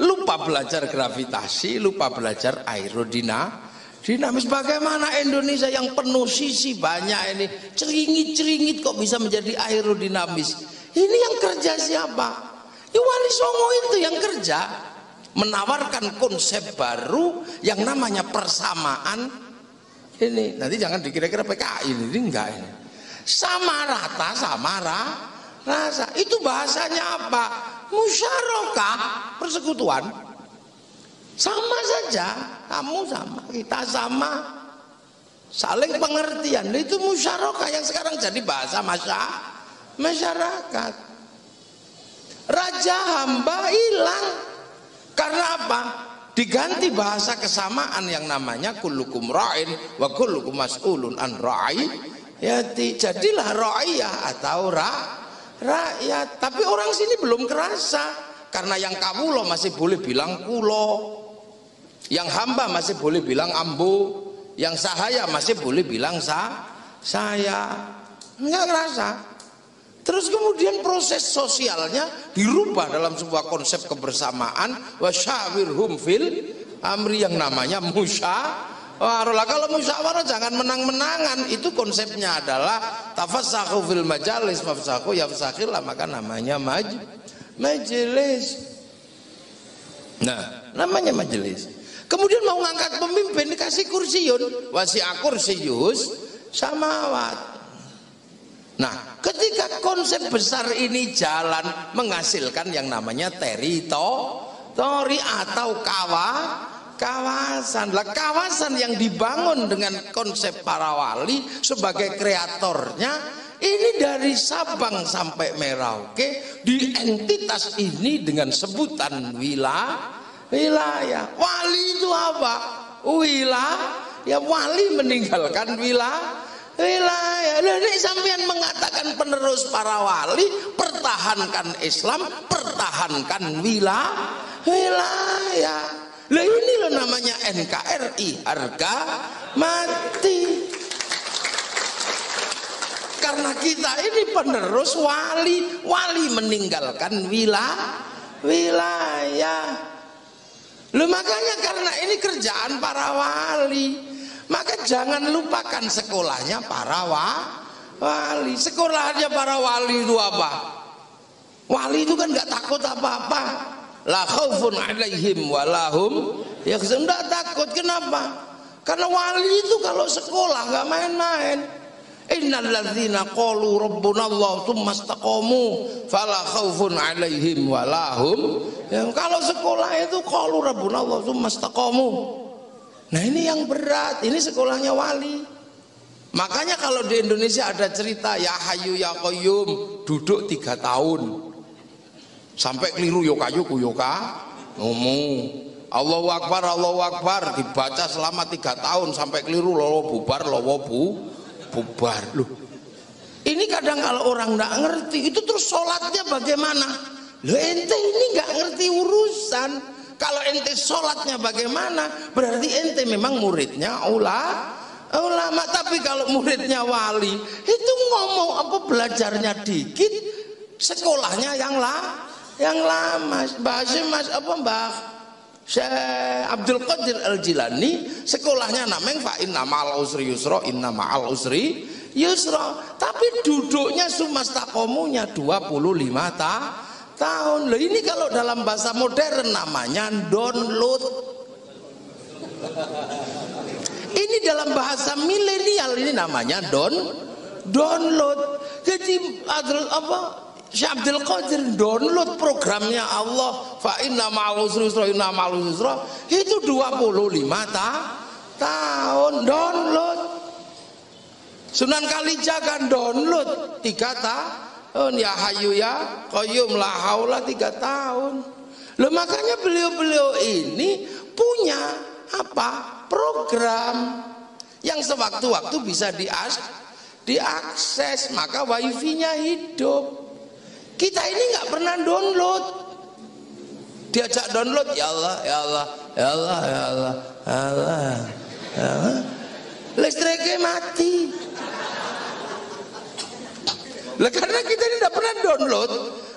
lupa belajar gravitasi, lupa belajar aerodinamis. Bagaimana Indonesia yang penuh sisi banyak ini ceringit-ceringit kok bisa menjadi aerodinamis? Ini yang kerja siapa? Ya Wali Songo itu yang kerja, menawarkan konsep baru yang namanya persamaan. Ini nanti jangan dikira-kira PKI ini enggak ini. Sama rata, sama rasa. Itu bahasanya apa? Musyarakah, persekutuan. Sama saja, kamu sama, kita sama, saling pengertian. Itu musyarakah yang sekarang jadi bahasa masyarakat. Raja hamba hilang karena apa? Diganti bahasa kesamaan yang namanya kullukum ra'in wa kullukum mas'ulun an ra'iyati. Jadilah ra'iyah atau rakyat. Tapi orang sini belum kerasa, karena yang kawulo masih boleh bilang kulo, yang hamba masih boleh bilang ambo, yang sahaya masih boleh bilang saya. Enggak kerasa. Terus kemudian proses sosialnya dirubah dalam sebuah konsep kebersamaan, wasyawirhum fil amri yang namanya musyawarah. Kalau musyawarah jangan menang-menangan, itu konsepnya adalah tafassahu fil majalis mafsahu yafsakhillah, maka namanya majelis. Nah, namanya majelis. Kemudian mau ngangkat pemimpin dikasih kursiun, wasi'a kursiyus samawat. Nah, ketika konsep besar ini jalan menghasilkan yang namanya teritori atau kawasan. Lah kawasan yang dibangun dengan konsep para wali sebagai kreatornya ini dari Sabang sampai Merauke, di entitas ini dengan sebutan wilayah. Wali itu apa? Ya wali meninggalkan wilayah. wilayah. Lah nek sampean mengatakan penerus para wali, pertahankan Islam, pertahankan wilayah. Lah ini loh namanya NKRI, harga mati. Karena kita ini penerus wali meninggalkan wilayah. Loh makanya karena ini kerjaan para wali, maka jangan lupakan sekolahnya para wali. Sekolahnya para wali itu apa? Wali itu kan nggak takut apa-apa. La khaufun alaihim walahum yahzanun. Nggak takut. Kenapa? Karena wali itu kalau sekolah nggak main-main. Innal ladzina qalu rabbuna Allah tsumma istaqamu fala khaufun alaihim walahum. Yang kalau sekolah itu qalu rabbuna Allah tsumma istaqamu. Nah ini yang berat, ini sekolahnya wali. Makanya kalau di Indonesia ada cerita ya Hayyu ya Qayyum, duduk 3 tahun sampai keliru yokayu kuyoka ngomong Allahu Akbar dibaca selama 3 tahun sampai keliru lowo bubar bubar. Loh ini kadang kalau orang nggak ngerti itu terus sholatnya bagaimana? Loh ente ini nggak ngerti urusan. Kalau ente sholatnya bagaimana berarti ente memang muridnya ulama. Tapi kalau muridnya wali itu ngomong apa belajarnya dikit, sekolahnya yang lama. Mbah Syekh Abdul Qadir Al-Jilani sekolahnya namanya fa inna ma'al usri yusra, inna ma'al usri yusra. Tapi duduknya sumastaqomunya 25 tahun. Loh ini kalau dalam bahasa modern namanya download. Ini dalam bahasa milenial ini namanya download. Jadi Syekh Abdul Qadir download programnya Allah fa inna ma'al usri yusra inna ma'al usri yusra itu 25 tahun download. Sunan Kalijaga download 3 tahun. Ya Hayyu ya Qayyum la haula 3 tahun. Loh makanya beliau-beliau ini punya apa? Program yang sewaktu-waktu bisa diakses, maka wifi-nya hidup. Kita ini nggak pernah download. Diajak download ya Allah, ya Allah, ya Allah, ya Allah, ya Allah, ya Allah. Listriknya mati. Lah karena kita ini tidak pernah download,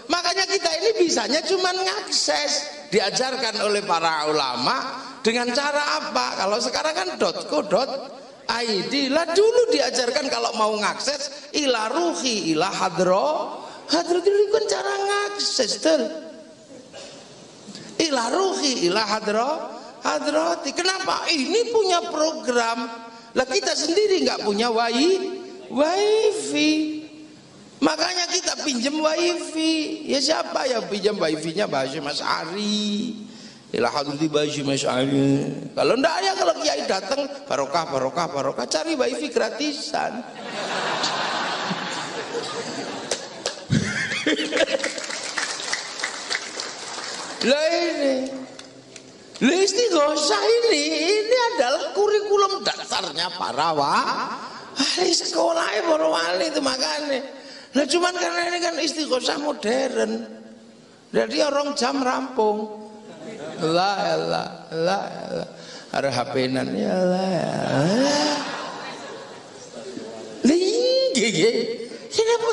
makanya kita ini bisanya cuma ngakses. Diajarkan oleh para ulama dengan cara apa? Kalau sekarang kan .co.id. Lah dulu diajarkan kalau mau ngakses ila ruhi ila hadrati itu kan cara ngakses tuh. Ila ruhi ila hadrati. Kenapa? Ini punya program. Lah kita sendiri nggak punya wifi. Makanya kita pinjam wifi. Ya siapa yang pinjam wifi-nya? Bahasa Mas Ari. Ila hadrati bahasa Mas Ari. Kalau ndak ya kalau kiai datang barokah cari wifi gratisan. Lah ini Istighosah ini adalah kurikulum dasarnya para wali sekolah para wali itu makanya. Nah cuman karena ini kan Istighosah modern, jadi orang jam rampung. Allah ada HP-nan ya Allah. Linggi kenapa?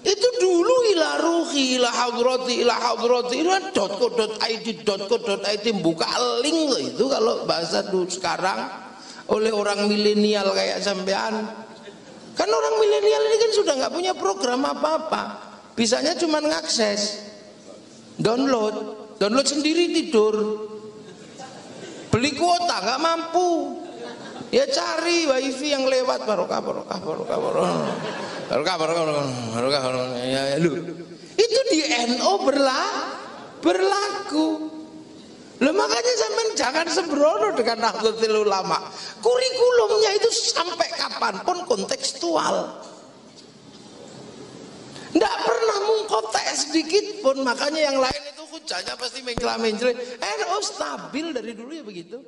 Itu dulu ila ruhi ila hadrati itu kan .co.id buka link loh itu kalau bahasa dulu. Sekarang oleh orang milenial kayak sampean, kan orang milenial ini kan sudah nggak punya program apa-apa, bisanya cuma ngakses download sendiri, tidur beli kuota nggak mampu ya cari wifi yang lewat barokah ya, lu itu di NO berlaku. Loh makanya sampean jangan sembrono dengan Nahdlatul Ulama. Kurikulumnya itu sampai kapanpun kontekstual. Nggak pernah mengkotek sedikit pun. Makanya yang lain itu hujahnya pasti mencela-mencela. NO stabil dari dulu ya begitu.